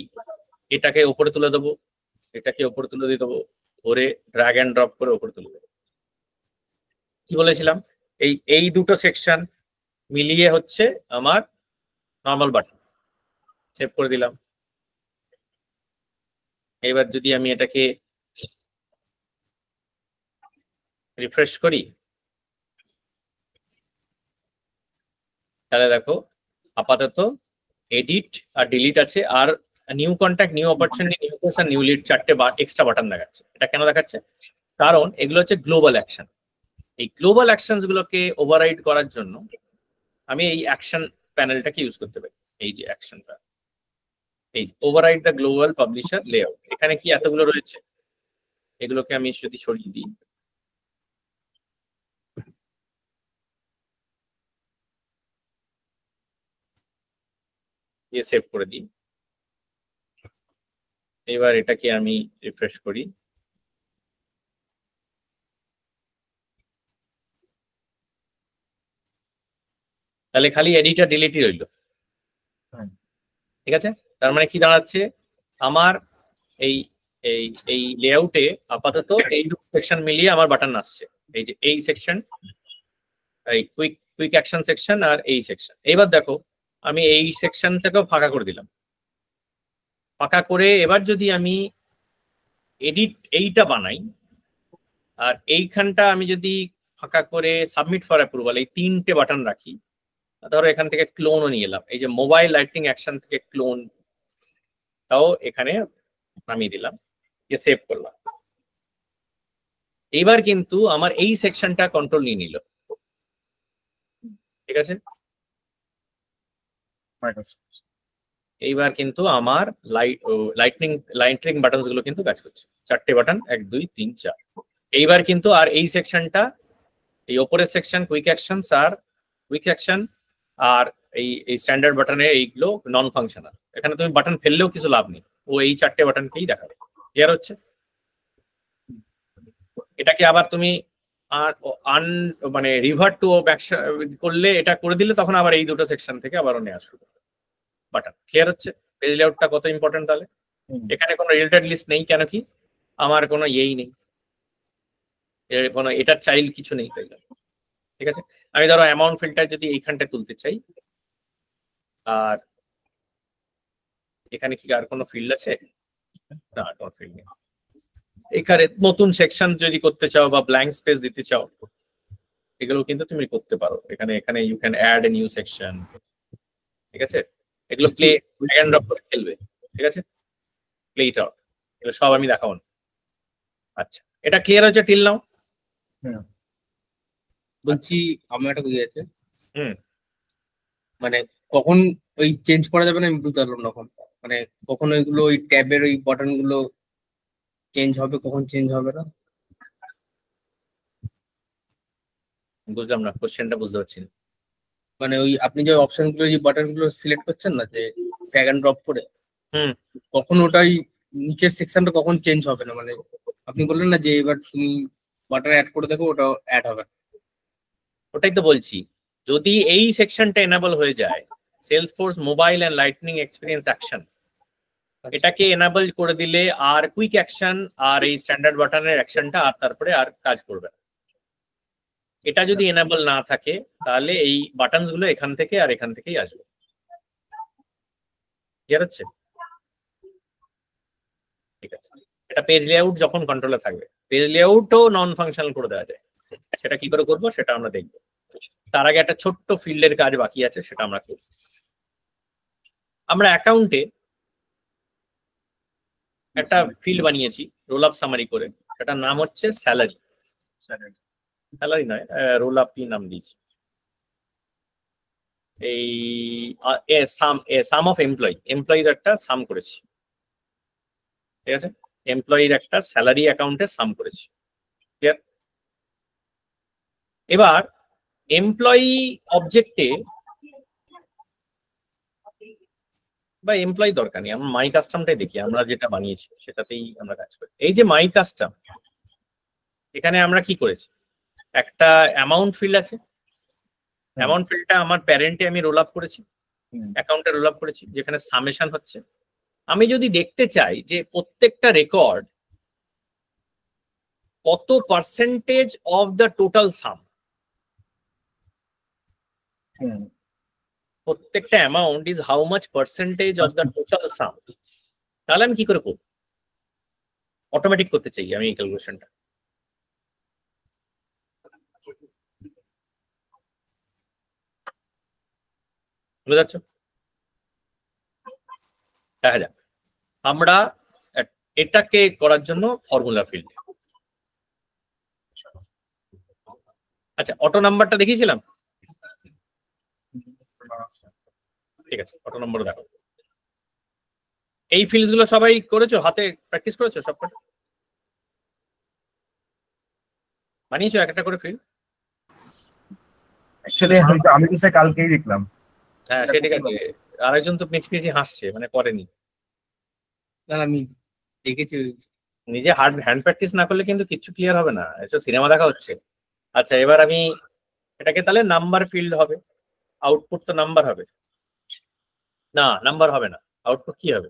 এটাকে উপরে তুলে দেবো, এটাকে উপরে তুলে দিয়ে দেবো, ধরে ড্র্যাগ এন্ড ড্রপ করে উপরে তুলে দেবো। কি বলেছিলাম, এই দুটো সেকশন মিলিয়ে হচ্ছে আমার নর্মাল বাটন। সেভ করে দিলাম। এবার যদি আমি এটাকে রিফ্রেশ করি, তাহলে দেখো আপাতত এডিট আর ডিলিট আছে, আর new contact, new opportunity, new case আর নিউ লিড চারটে এক্সট্রা বাটন দেখাচ্ছে। এটা কেন দেখাচ্ছে, কারণ এগুলো হচ্ছে গ্লোবাল অ্যাকশন। এই গ্লোবাল অ্যাকশনস গুলোকে ওভাররাইড করার জন্য আমি এই অ্যাকশন প্যানেলটাকে ইউজ করতে পারি। এই যে অ্যাকশনটা, এই যে override the global publisher layout, এখানে কি এতগুলো রয়েছে, এগুলোকে আমি যদি সরিয়ে দিই, দিয়ে সেভ করে দিই, এবার এটাকে আমি রিফ্রেশ করি, তাহলে খালি এডিটর ডিলিটই রইল, ঠিক আছে? তার মানে কি দাঁড়াচ্ছে, আমার এই এই এই লেআউটে আপাতত এই দুটো সেকশন মিলিয়ে আমার বাটন আসছে। এই যে এই সেকশন, এই কুইক অ্যাকশন সেকশন আর এই সেকশন। এবার দেখো আমি এই সেকশনটাকেও ফাঁকা করে দিলাম। ফাঁকা করে এবার যদি আমি এডিট এইটা বানাই, আর এইখানটা আমি যদি ফাঁকা করে সাবমিট ফর অ্যাপ্রুভাল এই তিনটে বাটন রাখি, ধরো এখান থেকে ক্লোনও নিয়ে এলাম, এই যে মোবাইল লাইটিং অ্যাকশন থেকে ক্লোন তাও এখানে নামিয়ে দিলাম, সেভ করলাম। এইবার কিন্তু আমার এই সেকশনটা কন্ট্রোল নিয়ে নিল, ঠিক আছে? এইবার কিন্তু আমার লাইটিং বাটনস গুলো কিন্তু কাজ করছে, চারটে বাটন, 1 2 3 4। এইবার কিন্তু আর এই সেকশনটা, এই ওপরের সেকশন কুইক অ্যাকশন আর এই স্ট্যান্ডার্ড বাটনের এইগুলো নন ফাংশনাল। এখানে তুমি বাটন ফেললেও কিছু লাভ নেই, ও এই চারটে বাটনকেই দেখাবে। ক্লিয়ার হচ্ছে? এটাকে আবার তুমি মানে রিভার্ট টু করলে, এটা করে দিলে তখন আবার এই দুটো সেকশন থেকে আবার নেওয়া শুরু করবে বাটন। ক্লিয়ার হচ্ছে পেজ লেআউটটা কত ইম্পর্টেন্ট? তাহলে এখানে কোনো রিলেটেড লিস্ট নেই, কেন কি আমার কোনো ইয়েই নেই, কোনো এটার চাইল্ড কিছু নেই, তাই ঠিক আছে? আমি ধরো অ্যামাউন্ট ফিল্টার যদি এইখানটা তুলতে চাই, আর এখানে কি আর কোনো ফিল্ড আছে? না, কোনো ফিল্ড নেই। এখানে নতুন সেকশন যদি করতে চাও বা ব্ল্যাঙ্ক স্পেস দিতে চাও, এগুলো কিন্তু তুমি করতে পারো। এখানে you can add a new section, ঠিক আছে? এগুলো প্লে ড্র্যাগ এন্ড ড্রপ করে খেলবে, ঠিক আছে? প্লে ইট আউট, এগুলো সব আমি দেখাবো না। আচ্ছা, এটা ক্লিয়ার হচ্ছে টিল নাও? বলছি আমার একটা বুঝে আছে, হুম। মানে কখন ওই চেঞ্জ করা যাবে না আমি বুঝতে পারলাম না। মানে কখন ওইগুলো ওই ট্যাবের ওই বাটন গুলো চেঞ্জ হবে, কখন চেঞ্জ হবে না? বুঝলাম না, কোশ্চেনটা বুঝতে পারছি না। মানে ওই আপনি যে অপশন গুলো, যে বাটন গুলো সিলেক্ট করছেন না, যে ড্র্যাগ এন্ড ড্রপ করে, কখন ওটাই নিচের সেকশনটা কখন চেঞ্জ হবে না? মানে আপনি বললেন না যে এবার তুমি বাটন অ্যাড করে দেখো, ওটা অ্যাড হবে। ওটাই তো বলছি, যদি এই সেকশনটা এনাবল হয়ে যায়, Salesforce mobile and lightning experience action, এটাকে এনাবল করে দিলে আর কুইক অ্যাকশন আর এই স্ট্যান্ডার্ড বাটনের অ্যাকশনটা আর তারপরে আর কাজ করবে না। এটা যদি এনাবল না থাকে, তাহলে এই বাটনস গুলো এখান থেকে আর এখান থেকেই আসবে। ক্লিয়ার হচ্ছে? ঠিক আছে, এটা পেজ লেআউট যখন কন্ট্রোলে থাকবে, পেজ লেআউটও নন ফাংশনাল করে দেওয়া যায়। সেটা কি করে করবো সেটা আমরা দেখবো। তার আগে একটা ছোট্ট ফিল্ডের কাজ বাকি আছে, সেটা আমরা করব। আমরা অ্যাকাউন্টে একটা ফিল্ড বানিয়েছি রোল আপ সামারি করে, সেটার নাম হচ্ছে স্যালারি। স্যালারি নয়, রোল আপ কি নাম দিয়েছি, এই সাম অফ এমপ্লয়ির একটা সাম করেছি, ঠিক আছে, এমপ্লয়ির একটা স্যালারি অ্যাকাউন্টে সাম করেছি। ক্লিয়ার? এবার এমপ্লয়ি অবজেক্টে বা এমপ্লয়ি দরকার নেই, আমরা মাই কাস্টমটাই দেখি, আমরা যেটা বানিয়েছি সেটাতেই আমরা কাজ করি। এই যে মাই কাস্টম, এখানে আমরা কি করেছি, একটা অ্যামাউন্ট ফিল্ড আছে, অ্যামাউন্ট ফিল্ডটা আমার প্যারেন্টে আমি রোল আপ করেছি, অ্যাকাউন্টে রোল আপ করেছি, যেখানে সামেশন হচ্ছে। আমি যদি দেখতে চাই যে প্রত্যেকটা রেকর্ড কত percentage of the total sum, প্রত্যেকটা amount is how much percentage of the total sum, তাহলে আমি কি করে করব? অটোমেটিক করতে চাই আমি এই ক্যালকুলেশনটা। বুঝতে পারছো? দেখা যাক, আমরা এটাকে করার জন্য ফর্মুলা ফিল্ড, আচ্ছা অটো নাম্বারটা দেখিয়েছিলাম, ঠিক আছে, অটো নম্বর দেখো। এই ফিল্ডস গুলো সবাই করেছো, হাতে প্র্যাকটিস করেছো, সবকটা বানিয়েছো এক একটা করে ফিল্ড? অ্যাকচুয়ালি আমি তো স্যার কালকেই দেখলাম। হ্যাঁ সে ঠিক আছে, আরেকজন তো মিচমিচি হাসছে, মানে করেনি। না আমি দেখেছি। নিজে হ্যান্ড প্র্যাকটিস না করলে কিন্তু কিছু ক্লিয়ার হবে না, এসব সিনেমা দেখা হচ্ছে। আচ্ছা এবার আমি এটাকে তাহলে নাম্বার ফিল্ড হবে, আউটপুট তো নাম্বার হবে না, নাম্বার হবে না, আউটপুট কি হবে?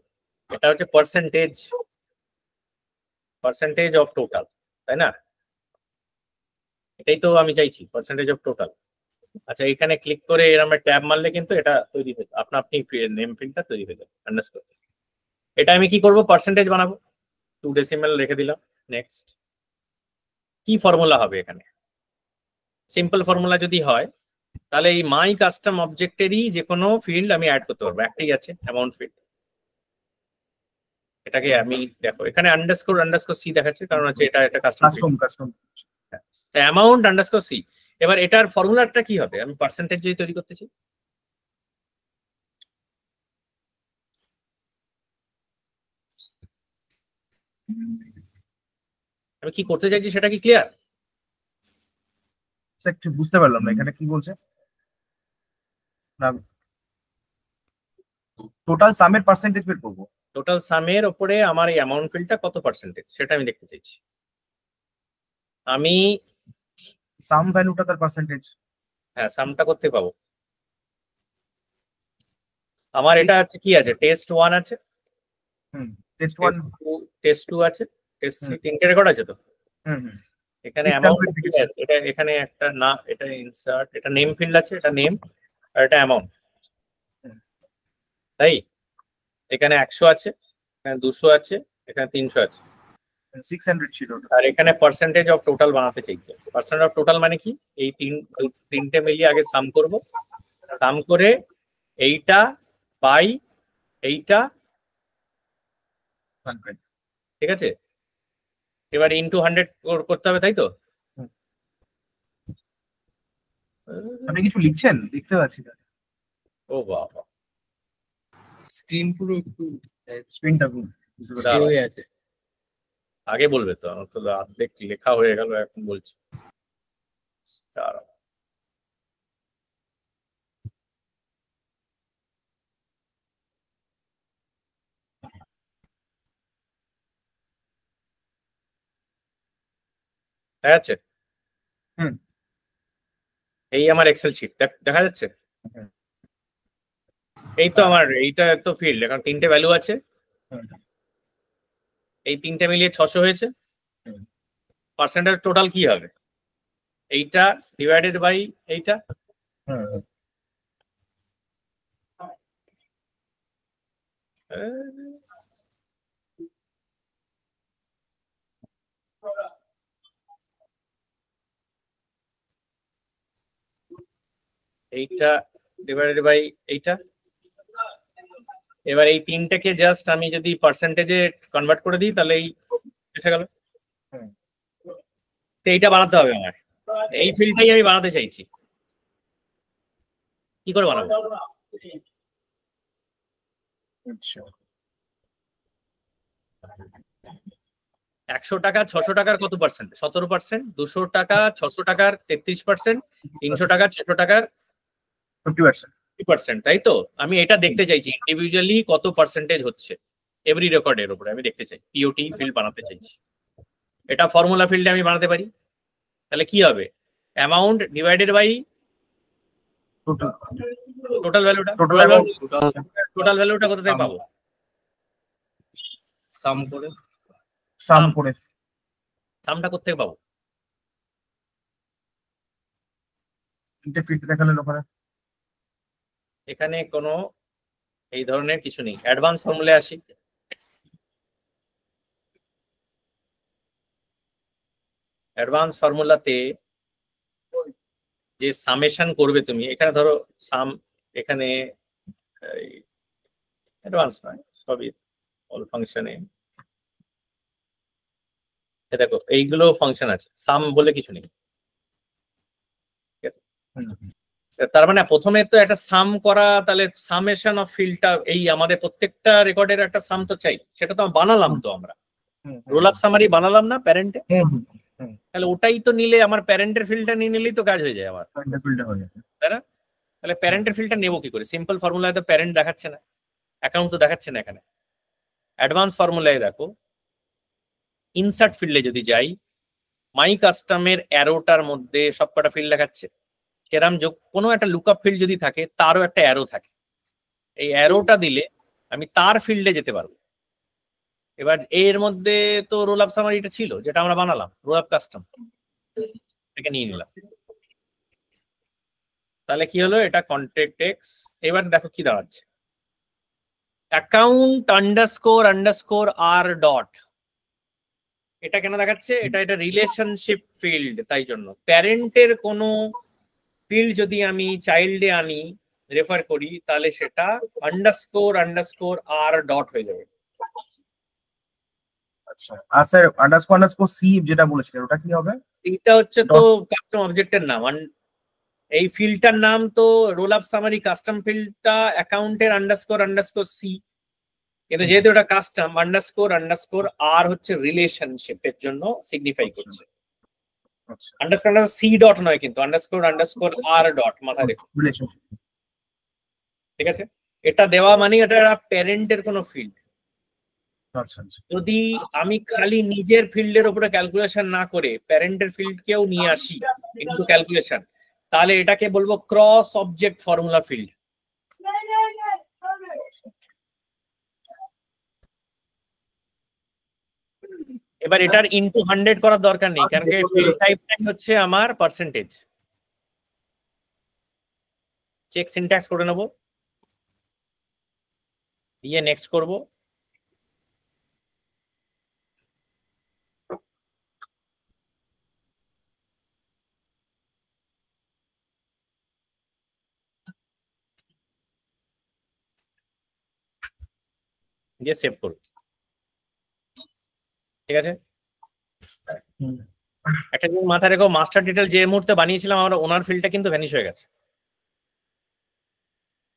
এটা হচ্ছে পার্সেন্টেজ, পার্সেন্টেজ অফ টোটাল, তাই না? এটাই তো আমি চাইছি, পার্সেন্টেজ অফ টোটাল। আচ্ছা এখানে ক্লিক করে এরকম ট্যাব মারলে কিন্তু এটা তৈরি হয়ে যাবে, আপনি নেম ফিল্ডটা তৈরি হয়ে যাবে। আন্ডারস্কোর, এটা আমি কি করব, পার্সেন্টেজ বানাবো, 2 ডেসিমেল রেখে দিলাম। নেক্সট, কি ফর্মুলা হবে এখানে? সিম্পল ফর্মুলা যদি হয় তাহলে এই মাই কাস্টম অবজেক্টেরই যে কোনো ফিল্ড আমি অ্যাড করতে পারবো, একটাই আছে অ্যামাউন্ট ফিল্ড। এটাকে আমি দেখো এখানে আন্ডারস্কোর সি দেখাচ্ছে, কারণ হচ্ছে এটা একটা কাস্টম অ্যামাউন্ট আন্ডারস্কোর সি। এবার এটার ফর্মুলাটা কি হবে, আমি পার্সেন্টেজ যদি তৈরি করতে চাই, আমি কি করতে চাইছি সেটা কি ক্লিয়ার? স্যার ঠিক বুঝতে পারলাম না এখানে কি বলছে। না, টোটাল সামের পার্সেন্টেজ বের করবো। টোটাল সামের উপরে আমার এই অ্যামাউন্ট ফিল্ডটা কত পার্সেন্টেজ সেটা আমি দেখতে চাইছি। আমি সাম ভ্যালুটা তার পার্সেন্টেজ। হ্যাঁ সামটা করতে পাবো। আমার এটা আছে কি আছে, টেস্ট 1 আছে, টেস্ট 1 টেস্ট 2 আছে, টেস্ট 3, তিনটে রেকর্ড আছে তো। এখানে অ্যামাউন্ট এটা এখানে একটা না, এটা ইনসার্ট, এটা নেম ফিল্ড আছে, এটা নেম আর এটা অ্যামাউন্ট, তাই এখানে 100 আছে, এখানে 200 আছে, এখানে 300 আছে, 600 ছিল। আর এখানে পার্সেন্টেজ অফ টোটাল বানাতে চাইছি। পার্সেন্টেজ অফ টোটাল মানে কি, এই তিনটে মিলিয়ে আগে সাম করব, সাম করে এইটা বাই এইটা, ঠিক আছে, এবার ইনটু 100 করতে হবে, তাই তো? আপনি কিছু লিখছেন দেখতে পাচ্ছি না। ও বাবা, স্ক্রিন পুরো একটু স্ক্রিনটা হয়ে আছে। আগে বলবে তো, আমার তো অর্ধেক লেখা হয়ে গেল, এখন বলছি। দেখা যাচ্ছে? এই আমার এক্সেল শিট দেখা যাচ্ছে, এই তো আমার এইটা তো ফিল্ড, এখন 3টে ভ্যালু আছে, এই 3টে মিলিয়ে 600 হয়েছে। পার্সেন্টেজ টোটাল কি হবে, এইটা ডিভাইডেড বাই এইটা, এইটা ডিভাইডেড বাই এইটা। এবার এই তিনটাকে জাস্ট আমি যদি পার্সেন্টেজে কনভার্ট করে দিই তাহলে এই এসে গেল। তো এইটা বানাতে হবে আমার, এই ফিল্ডটাই আমি বানাতে চাইছি। কি করে বানাবো? আচ্ছা 100 টাকা 600 টাকার কত পার্সেন্ট? 17%। 200 টাকা 600 টাকার 33%। 300 টাকা 600 টাকার 50%। 50%, তাই তো? আমি এটা দেখতে চাইছি ইন্ডিভিজুয়ালি কত পার্সেন্টেজ হচ্ছে এভরি রেকর্ডের উপরে আমি দেখতে চাই। পিওটি ফিল্ড বানাতে চাইছি, এটা ফর্মুলা ফিল্ডে আমি বানাতে পারি। তাহলে কি হবে? অ্যামাউন্ট ডিভাইডেড বাই টোটাল ভ্যালুটা। টোটাল ভ্যালুটা কত থেকে পাবো? সাম করে সামটা কোথা থেকে পাবো? দেখালেন ওখানে। এখানে কোনো এই ধরনের কিছু নেই। অ্যাডভান্স ফর্মুলায় আসি। অ্যাডভান্স ফর্মুলাতে যে সামেশন করবে তুমি, এখানে ধরো সাম, এখানে অ্যাডভান্স নয়, সবই অল ফাংশনে। দেখো এইগুলো ফাংশন আছে, সাম বলে কিছু নেই। তার মানে প্রথমে তো একটা সাম করা, তাহলে সামেশন অফ ফিল্ডটা এই আমাদের প্রত্যেকটা রেকর্ডের একটা সাম তো চাই, সেটা তো বানালাম তো আমরা রোল আপ সামারি বানালাম না প্যারেন্টে, তাহলে ওটাই তো নিলে আমার প্যারেন্টের ফিল্ডটা নিয়ে নিলেই তো কাজ হয়ে যায় আমার, তাই না? তাহলে প্যারেন্টের ফিল্ডটা নেবো কি করে? সিম্পল ফর্মুলায় তো প্যারেন্ট দেখাচ্ছে না, অ্যাকাউন্ট তো দেখাচ্ছে না এখানে। অ্যাডভান্স ফর্মুলায় দেখো ইনসার্ট ফিল্ডে যদি যাই, মাই কাস্টমের অ্যারোটার মধ্যে সবকটা ফিল্ড দেখাচ্ছে। সেরাম যোগ কোনো একটা লুকআপ ফিল্ড যদি থাকে তারও একটা অ্যারো থাকে, এই অ্যারোটা দিলে আমি তার ফিল্ডে যেতে পারবো। এবার এর মধ্যে তো রোল আপ সামারিটা ছিল যেটা আমরা বানালাম, রোল আপ কাস্টম, এটাকে নিয়ে নিলাম। তাহলে কি হলো? এটা কন্ট্যাক্ট টেক্স। এবার দেখো কি দাঁড়াচ্ছে, account underscore underscore r dot. এটা কেন দেখাচ্ছে? এটা রিলেশনশিপ ফিল্ড, তাই জন্য প্যারেন্টের কোনো ফিল্ড যদি আমি চাইল্ডে আনি, রেফার করি, তাহলে সেটা আন্ডারস্কোর আন্ডারস্কোর আর ডট হয়ে যাবে। আচ্ছা আর স্যার আন্ডারস্কোর সি যেটা বলেছিলেন ওটা কি হবে? এটা হচ্ছে তো কাস্টম অবজেক্টের নাম, এই ফিল্ডটার নাম তো রোল আপ সামারি কাস্টম ফিল্ডটা অ্যাকাউন্টের আন্ডারস্কোর সি, কিন্তু যেহেতু এটা কাস্টম আন্ডারস্কোর আর হচ্ছে রিলেশনশিপের জন্য সিগনিফাই করছে। আন্ডারস্কোর সি ডট নয়, কিন্তু আন্ডারস্কোর আর ডট, মাথায় রেখো, ঠিক আছে? এটা দেওয়া মানে এটা প্যারেন্টের কোনো ফিল্ড। যদি আমি খালি নিজের ফিল্ডের উপরে ক্যালকুলেশন না করে প্যারেন্টের ফিল্ডকেও নিয়ে আসি ইনটু ক্যালকুলেশন, তাহলে এটাকে বলবো ক্রস অবজেক্ট ফর্মুলা ফিল্ড। এবার এটার ইনটু 100 করার দরকার নেই, কারণ ফিল্ড টাইপটাই হচ্ছে আমার পার্সেন্টেজ। চেক সিনট্যাক্স করে নেব, দিয়ে নেক্সট করব। দিয়ে সেভ করব, ঠিক আছে? একটা জিনিস মাথায় রেখো, মাস্টার ডিটেল যে মুহূর্তে বানিয়েছিলাম আমরা, ওনার ফিল্ডটা কিন্তু ভ্যানিশ হয়ে গেছে,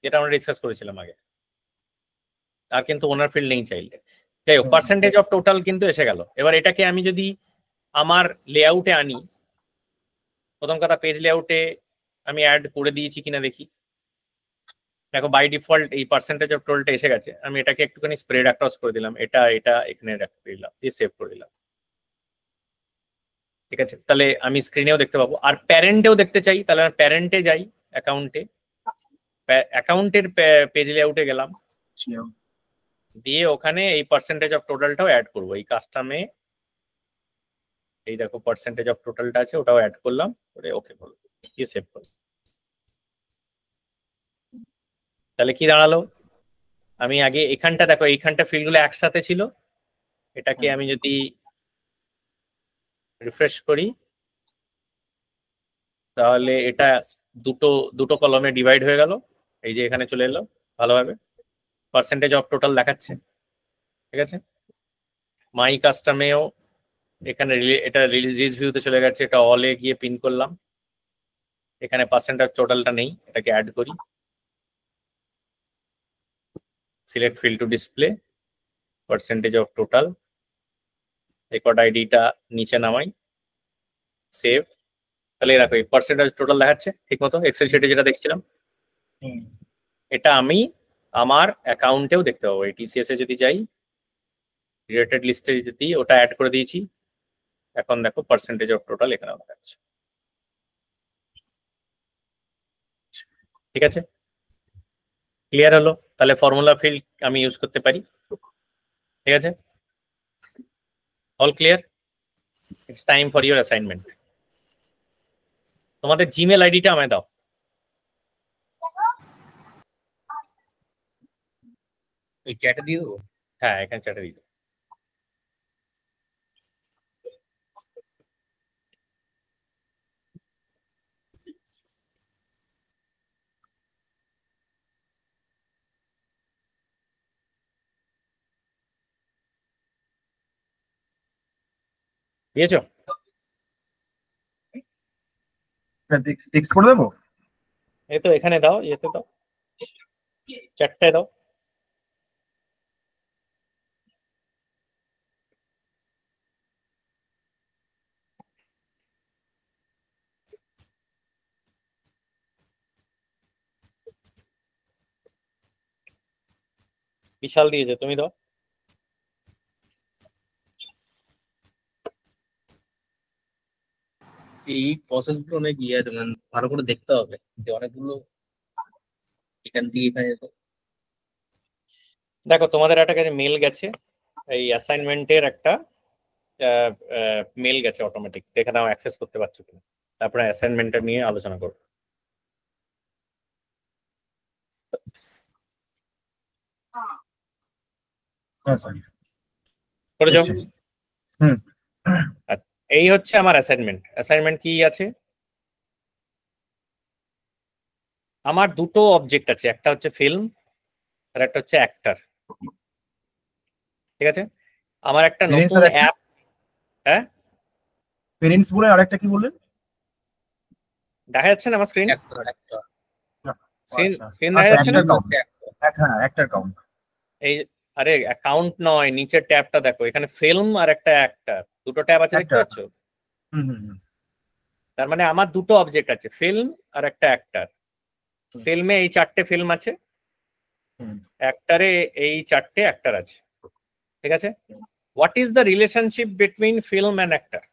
যেটা আমরা ডিসকাস করেছিলাম আগে। আর কিন্তু ওনার ফিল্ড নেই চাইল্ডে। যাই হোক, পার্সেন্টেজ অফ টোটাল কিন্তু এসে গেল। এবার এটাকে আমি যদি আমার লেআউটে আনি, প্রথম কথা পেজ লেআউটে আমি অ্যাড করে দিয়েছি কিনা দেখি। দেখো বাই ডিফল্ট এই পার্সেন্টেজ অফ টোটালটা এসে গেছে। আমি এটাকে একটুখানি স্প্রেড অ্যাক্রস করে দিলাম, এটা এখানে রাখতে দিলাম, দিয়ে সেভ করে দিলাম, ঠিক আছে? তাহলে আমি স্ক্রিনেও দেখতে পাবো। আর প্যারেন্টেও দেখতে চাই, তাহলে আমি প্যারেন্টে যাই, অ্যাকাউন্টের পেজ লেআউটে গেলাম, দিয়ে ওখানে এই পার্সেন্টেজ অফ টোটালটাও অ্যাড করবো। এই কাস্টমে এই দেখো পার্সেন্টেজ অফ টোটালটা আছে, ওটাও অ্যাড করলাম, ওকে বলবো, দিয়ে সেভ করবো। তাহলে কি দাঁড়ালো? আমি আগে এখানটা দেখো, এইখানটা ফিল্ডগুলো একসাথে ছিল, এটাকে আমি যদি রিফ্রেশ করি তাহলে এটা দুটো কলমে ডিভাইড হয়ে গেল। এই যে এখানে চলে এলো ভালোভাবে, পার্সেন্টেজ অফ টোটাল দেখাচ্ছে, ঠিক আছে? মাই কাস্টমেও এখানে এটা রিলিজ ভিউতে চলে গেছে, এটা অলে গিয়ে পিন করলাম, এখানে পার্সেন্টেজ টোটালটা নেই, এটাকে অ্যাড করি, select field to display, percentage of total, record আইডিটা নিচে নামাই, সেভ। তাহলে দেখো এই পার্সেন্টেজ টোটাল দেখাচ্ছে ঠিক মতো এক্সেল শিটে যেটা দেখছিলাম। এটা আমি আমার অ্যাকাউন্টেও দেখতে পাবো। এই টিসিএস এ যদি যাই, রিলেটেড লিস্টে যদি ওটা অ্যাড করে দিয়েছি, এখন দেখো পার্সেন্টেজ অফ টোটাল এখানেও দেখাচ্ছে। ঠিক আছে, ক্লিয়ার হলো? তাহলে ফর্মুলা ফিল্ড আমি ইউজ করতে পারি। ঠিক আছে, all clear? It's time for your assignment. তোমাদের জিমেল আইডিটা আমায় দাও। ওই চ্যাটে দিয়ে দেবো। হ্যাঁ, এখানে চ্যাটে দিই। দিয়েছো? টেক্সট করে দেবো। এই তো এখানে দাও, ইয়েতে দাও, চ্যাটটায় দাও। বিশাল দিয়েছে, তুমি দাও। এই প্রসেস গুলো অনেক ইয়ে আছে, মানে ভালো করে দেখতে হবে যে অনেকগুলো এখান থেকে এখানে যেত। দেখো তোমাদের একটা কাছে মেল গেছে, এই অ্যাসাইনমেন্টের একটা মেল গেছে অটোমেটিক, দেখে নাও অ্যাক্সেস করতে পারছো কিনা, তারপরে অ্যাসাইনমেন্টটা নিয়ে আলোচনা করো। হ্যাঁ স্যার। করেছো? হুম। আচ্ছা, এই হচ্ছে আমার অ্যাসাইনমেন্ট। অ্যাসাইনমেন্ট কি আছে? আমার দুটো অবজেক্ট আছে, একটা হচ্ছে ফিল্ম আর একটা হচ্ছে অ্যাক্টর। ঠিক আছে, আমার একটা Parents নতুন আর একটা? অ্যাপ। হ্যাঁ, পেরেন্টস বলে আরেকটা কি বললেন? দেখা যাচ্ছে না আমার স্ক্রিন? একটা একটা স্ক্রিন আচ্ছা স্ক্রিন দেখা আচ্ছা, যাচ্ছে না? একটা কাউন্ট। হ্যাঁ, একটা কাউন্ট। এই, আরে অ্যাকাউন্ট নয়, নিচের ট্যাবটা দেখো, এখানে ফিল্ম আর একটা অ্যাক্টর, দুটো ট্যাব আছে, দেখতে একটা। পাচ্ছ? হুম হুম হুম। তার মানে আমার দুটো অবজেক্ট আছে, ফিল্ম আর একটা অ্যাক্টর। ফিল্মে এই চারটে ফিল্ম আছে, হুম। অ্যাক্টরে এই চারটে অ্যাক্টর আছে। ঠিক আছে, what is the relationship between film and actor?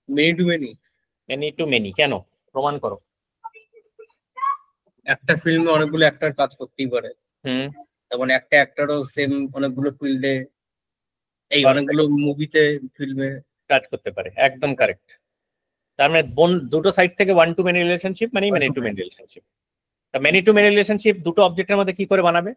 Many two many. Many two many কেন? প্রমাণ করো। একটা ফিল্মে অনেকগুলো অ্যাক্টর কাজ করতেই পারে, হুম, তার মানে একটা অ্যাক্টরও সেম অনেকগুলো ফিল্ডে, এই অনেকগুলো মুভিতে ফিল্মে কাজ করতে পারে, একদম কারেক্ট। তার মানে দুটো সাইড থেকে ওয়ান টু মেনি রিলেশনশিপ মানে মেনি টু মেনি রিলেশনশিপ। তা মেনি টু মেনি রিলেশনশিপ দুটো অবজেক্টের মধ্যে কি করে বানাবে?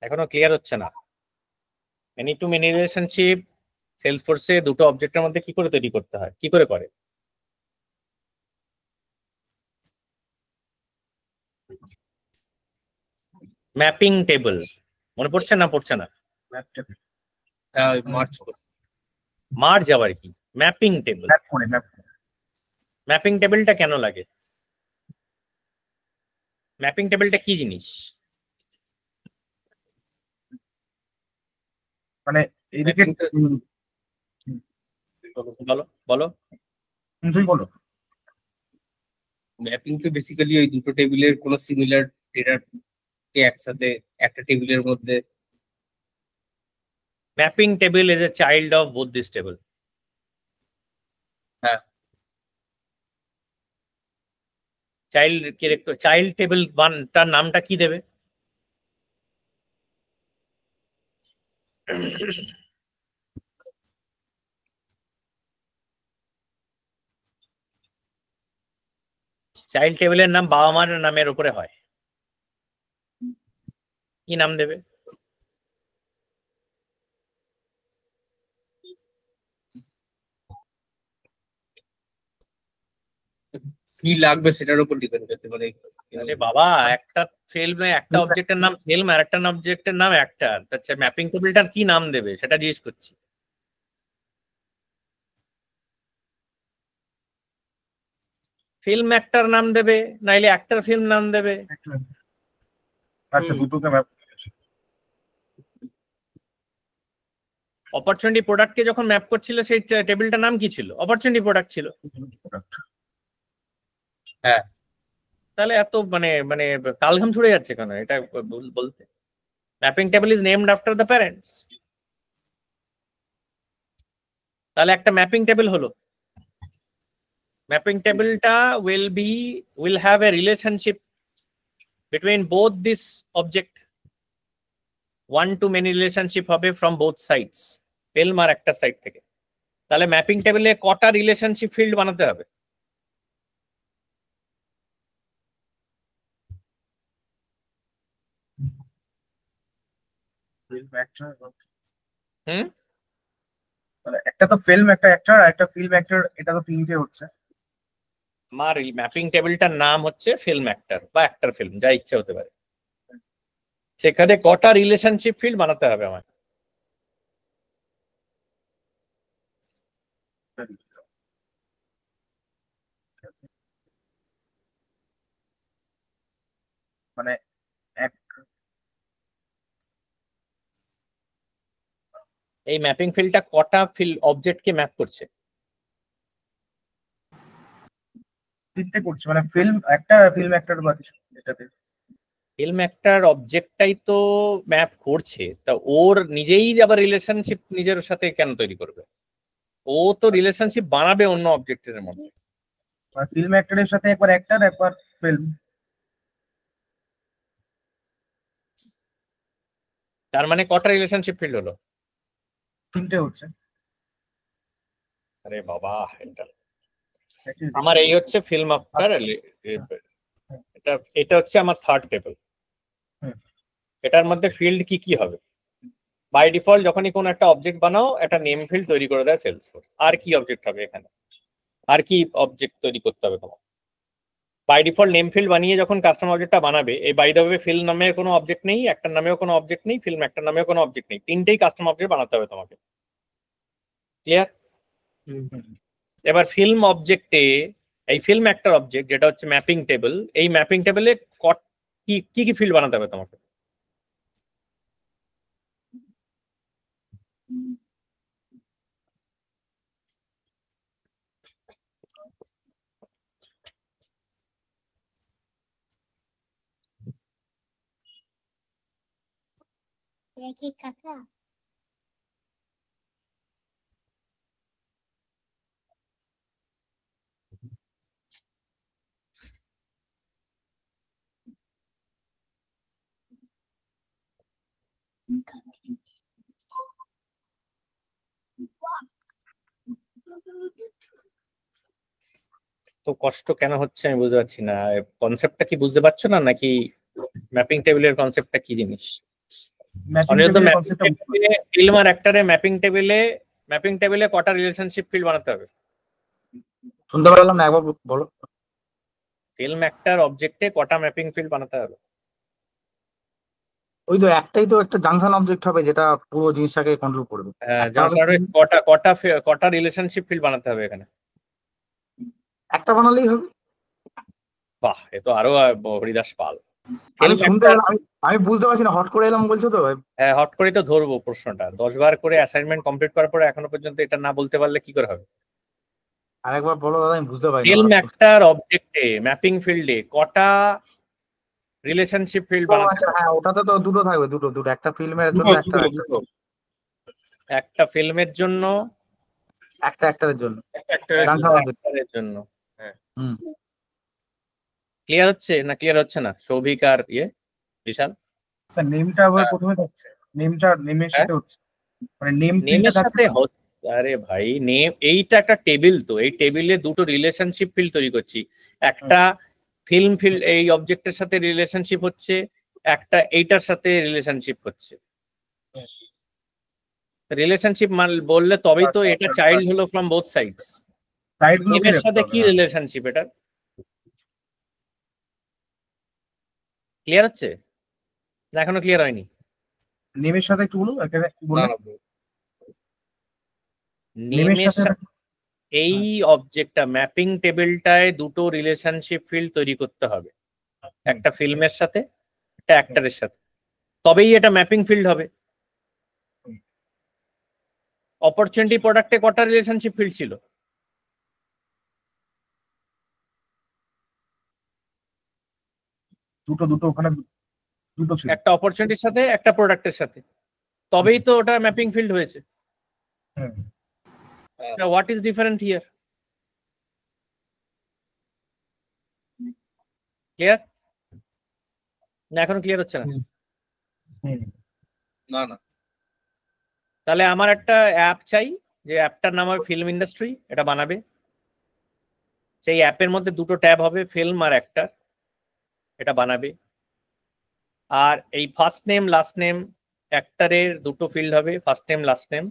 এখনো ক্লিয়ার হচ্ছে না? মেনি টু মেনি রিলেশনশিপ সেলসফোর্সে দুটো অবজেক্টের মধ্যে কি করে তৈরি করতে হয়, কি করে করে? Mapping table. মনে পড়ছে না? পড়ছে না? মার্চ করে। মার্জ আবার কি? Mapping table. ম্যাপ করে ম্যাপ করে। ম্যাপিং টেবিলটা কেন লাগে? ম্যাপিং টেবিলটা কি জিনিস? মানে এদিকে বলো বলো। তুমি বলো। ম্যাপিং তো বেসিক্যালি ওই দুটো টেবিলের কোনো সিমিলার ডেটাকে একসাথে একটা টেবিলের মধ্যে। Mapping table is a child of both this table. হ্যাঁ, চাইল্ড টেবিল তার নামটা কি দেবে? চাইল্ড টেবিলের নাম বাবা মার নামের উপরে হয়। কি নাম দেবে? কি লাগবে সেটার উপর ডিপেন্ড করতে পারে। আরে বাবা, একটা ফিল্মে একটা অবজেক্টের নাম ফিল্ম আর একটা অবজেক্টের নাম অ্যাক্টর, আচ্ছা ম্যাপিং টেবিলটার কি নাম দেবে সেটা জিজ্ঞেস করছি। ফিল্ম অ্যাক্টর নাম দেবে, নাইলে অ্যাক্টর ফিল্ম নাম দেবে। আচ্ছা, দুটোকে ম্যাপ। অপরচুনিটি প্রোডাক্টকে যখন ম্যাপ করছিল সেই টেবিলটার নাম কি ছিল? অপরচুনিটি প্রোডাক্ট ছিল। হ্যাঁ, তাহলে এত মানে মানে কালঘাম ছুড়ে যাচ্ছে কেন এটা বলতে? Mapping table is named after the parents. তাহলে একটা ম্যাপিং টেবিল হলো, ম্যাপিং টেবিলটা will have a relationship between both this object, one to many relationship হবে from both sides, ফিল্ম আর একটা সাইড থেকে। তাহলে ম্যাপিং টেবিলে কটা রিলেশনশিপ ফিল্ড বানাতে হবে? একটা তো ফিল্ম, একটা অ্যাক্টর, আর একটা ফিল্ম অ্যাক্টর, এটা তো তিনটে হচ্ছে। আমার এই ম্যাপিং টেবিলটার নাম হচ্ছে ফিল্ম অ্যাক্টর বা অ্যাক্টর ফিল্ম, যা ইচ্ছে হতে পারে। সেখানে কটা রিলেশনশিপ ফিল্ড বানাতে হবে আমার? মানে এই ম্যাপিং ফিল্ডটা কটা অবজেক্টকে ম্যাপ করছে? তিনটে করছে, মানে ফিল্ম একটা, ফিল্ম অ্যাক্টর বা কিছু এটাতে। ফিল্ম অ্যাক্টর অবজেক্টটাই তো ম্যাপ করছে, তা ওর নিজেই আবার রিলেশনশিপ নিজের সাথে কেন তৈরি করবে? ও তো রিলেশনশিপ বানাবে অন্য অবজেক্টের মধ্যে। ফিল্ম অ্যাক্টরের সাথে একবার অ্যাক্টর, একবার ফিল্ম। তার মানে কটা রিলেশনশিপ ফিল্ড হলো? তিনটে হচ্ছে। আরে বাবা, আমার এই হচ্ছে ফিল্ম অ্যাক্টর, এটা এটা হচ্ছে আমার থার্ড টেবিল। এটার মধ্যে ফিল্ড কি কি হবে? বাই ডিফল্ট যখনই কোনো একটা অবজেক্ট বানাও একটা নেম ফিল্ড তৈরি করে দেয় সেলসফোর্স। আর কি অবজেক্ট হবে এখানে? আর কি অবজেক্ট তৈরি করতে হবে তোমার? বাই ডিফল্ট নেম ফিল্ড বানিয়ে যখন কাস্টম অবজেক্টটা বানাবে, এই বাই দ্য ওয়ে ফিল্ম নামের কোনো অবজেক্ট নেই, একটা নামেও কোনো অবজেক্ট নেই, ফিল্ম একটা নামেও কোনো অবজেক্ট নেই, তিনটেই কাস্টম অবজেক্ট বানাতে হবে তোমাকে। ক্লিয়ার? এবার ফিল্ম অবজেক্টে এই ফিল্ম একটা অবজেক্ট যেটা হচ্ছে ম্যাপিং টেবিল, এই ম্যাপিং টেবিলে কি কি ফিল্ড বানাতে হবে তোমাকে? কি কাকা? তো কষ্ট কেন হচ্ছে আমি বুঝতে পারছি না। কনসেপ্টটা কি বুঝতে পারছো না নাকি? ম্যাপিং টেবিলের কনসেপ্টটা কি জিনিস? ফিল্ম আর অ্যাক্টরে ম্যাপিং টেবিলে কটা রিলেশনশিপ ফিল্ড বানাতে হবে? শুনতে পারলাম না, একবার বলো। ফিল্ম অ্যাক্টর অবজেক্টে কটা ম্যাপিং ফিল্ড বানাতে হবে? ওই তো একটাই তো, একটা জাংশন অবজেক্ট হবে যেটা পুরো জিনিসটাকে কন্ট্রোল করবে। কটা রিলেশনশিপ ফিল্ড বানাতে হবে এখানে? একটা বানালেই হবে। বাহ, এ তো আরো হরিদাস পাল। আমি বুঝতে পারছি না, হট করে এলাম বলছো তো। হ্যাঁ, হট করে তো ধরবো প্রশ্নটা। 10 বার করে অ্যাসাইনমেন্ট কমপ্লিট করার পরে এখনো পর্যন্ত এটা না বলতে পারলে কি করে হবে? আরেকবার বলো দাদা, আমি বুঝতে পারি না। ফিল্ম অ্যাক্টর অবজেক্টে ম্যাপিং ফিল্ডে কটা রিলেশনশিপ ফিল্ড বানাতে হবে? হ্যাঁ, ওটাতে তো দুটো থাকবে, দুটো একটা ফিল্মের জন্য, একটা ফিল্মের জন্য, একটা অ্যাক্টরের জন্য, অ্যাক্টরের জন্য। হ্যাঁ, ক্লিয়ার হচ্ছে না? ক্লিয়ার হচ্ছে না সৌভিক আর বিশাল? স্যার নেমটা আবার প্রথমে থাকছে, নেমের সাথে হচ্ছে, মানে নেমের সাথে হচ্ছে। আরে ভাই, নেম এইটা একটা টেবিল, তো এই টেবিলে দুটো রিলেশনশিপ ফিল্ড তৈরি করছি। একটা ফিল্ম ফিল্ড এই অবজেক্টের সাথে রিলেশনশিপ হচ্ছে, একটা এইটার সাথে রিলেশনশিপ হচ্ছে। রিলেশনশিপ বললে তবেই তো আচ্ছা, এটা আচ্ছা, চাইল্ড আচ্ছা। হলো ফ্রম বোথ সাইডস। সাইড গুলোকে নেমের দেখতে সাথে হবে, কি হ্যাঁ। রিলেশনশিপ এটা ক্লিয়ার হচ্ছে না? এখনো ক্লিয়ার হয়নি? নেমের সাথে একটু বলুন, এখানে কি না বললেন? না নেমের নেমের সাথে সাথে এই অবজেক্টটা ম্যাপিং টেবিলটায় দুটো রিলেশনশিপ ফিল্ড তৈরি করতে হবে, একটা ফিল্মের সাথে একটা অ্যাক্টরের সাথে, তবেই এটা ম্যাপিং ফিল্ড হবে। অপরচুনিটি প্রোডাক্টে কটা রিলেশনশিপ ফিল্ড ছিল? দুটো দুটো ওখানে দুটো ছিল। একটা অপরচুনিটির সাথে একটা প্রোডাক্টের সাথে, তবেই তো ওটা ম্যাপিং ফিল্ড হয়েছে। Hmm. What is different here? Clear না? এখনো ক্লিয়ার হচ্ছে না? হুম। না না তাহলে আমার একটা অ্যাপ চাই, যে অ্যাপটার নাম হবে ফিল্ম ইন্ডাস্ট্রি, এটা বানাবে। সেই অ্যাপের মধ্যে দুটো ট্যাব হবে, ফিল্ম আর অ্যাক্টর, এটা বানাবে। আর এই ফার্স্ট নেম লাস্ট নেম অ্যাক্টরের দুটো ফিল্ড হবে, ফার্স্ট নেম লাস্ট নেম।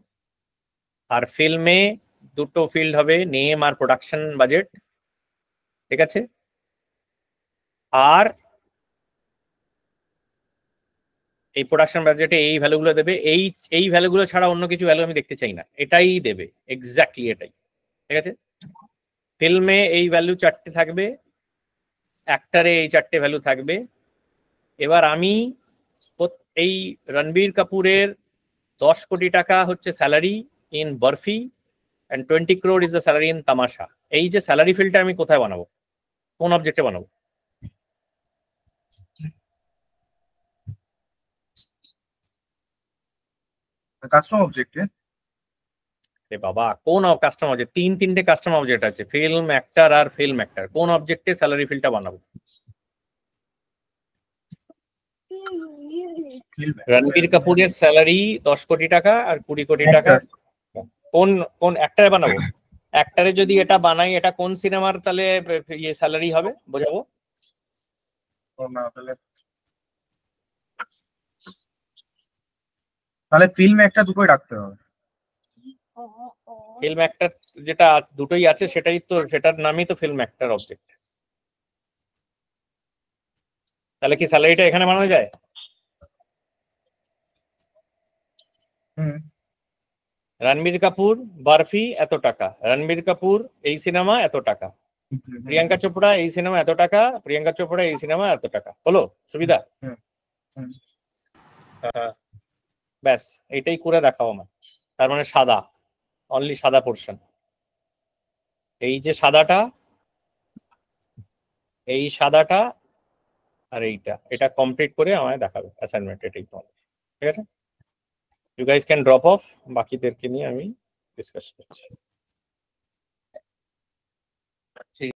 আর ফিল্মে দুটো ফিল্ড হবে, নেম আর প্রোডাকশন বাজেট, ঠিক আছে? আর এই প্রোডাকশন বাজেটে এই ভ্যালুগুলো দেবে, এই ভ্যালুগুলো ছাড়া অন্য কিছু ভ্যালু আমি দেখতে চাই না, এটাই দেবে, এক্স্যাক্টলি এটাই, ঠিক আছে? ফিল্মে এই ভ্যালু 4টে থাকবে, অ্যাক্টরে এই 4টে ভ্যালু থাকবে। এবার আমি এই রণবীর কাপুরের 10 কোটি টাকা হচ্ছে salary in barfi and 20 crore is the salary in তামাশা, এই যে স্যালারি ফিল্ডটা আমি কোথায় বানাবো, কোন অবজেক্টে বানাবো? কাস্টম অবজেক্টে। রে বাবা, কোন কাস্টম অবজেক্ট? তিনটে কাস্টম অবজেক্ট আছে, ফিল্ম অ্যাক্টর আর ফিল্ম অ্যাক্টর, কোন অবজেক্টে স্যালারি ফিল্ডটা বানাবো? রণবীর কাপুরের স্যালারি 10 কোটি টাকা আর 20 কোটি টাকা, কোন কোন অ্যাক্টরে বানাবো? অ্যাক্টরে যদি এটা বানাই, এটা কোন সিনেমার তাহলে ইয়ে স্যালারি হবে বোঝাবো? তাহলে ফিল্ম একটা দুটোই রাখতে হবে। ফিল্ম অ্যাক্টর যেটা দুটোই আছে সেটাই তো, সেটার নামই তো ফিল্ম অ্যাক্টর অবজেক্ট। তাহলে কি স্যালারিটা এখানে বানানো যায়? হুম। রণবীর কাপুর বরফি এত টাকা, রণবীর কাপুর এই সিনেমা এত টাকা, প্রিয়াঙ্কা চোপড়া এই সিনেমা এত টাকা, প্রিয়াঙ্কা চোপড়া এই সিনেমা এত টাকা, হলো সুবিধা? ব্যাস এইটাই করে দেখাও আমার। তার মানে সাদা, অনলি সাদা পোর্শন, এই যে সাদাটা, এই সাদাটা আর এইটা, এটা কমপ্লিট করে আমায় দেখাবে অ্যাসাইনমেন্ট, এটাই তো, ঠিক আছে? You guys can drop off, বাকিদেরকে নিয়ে আমি ডিসকাস করছি।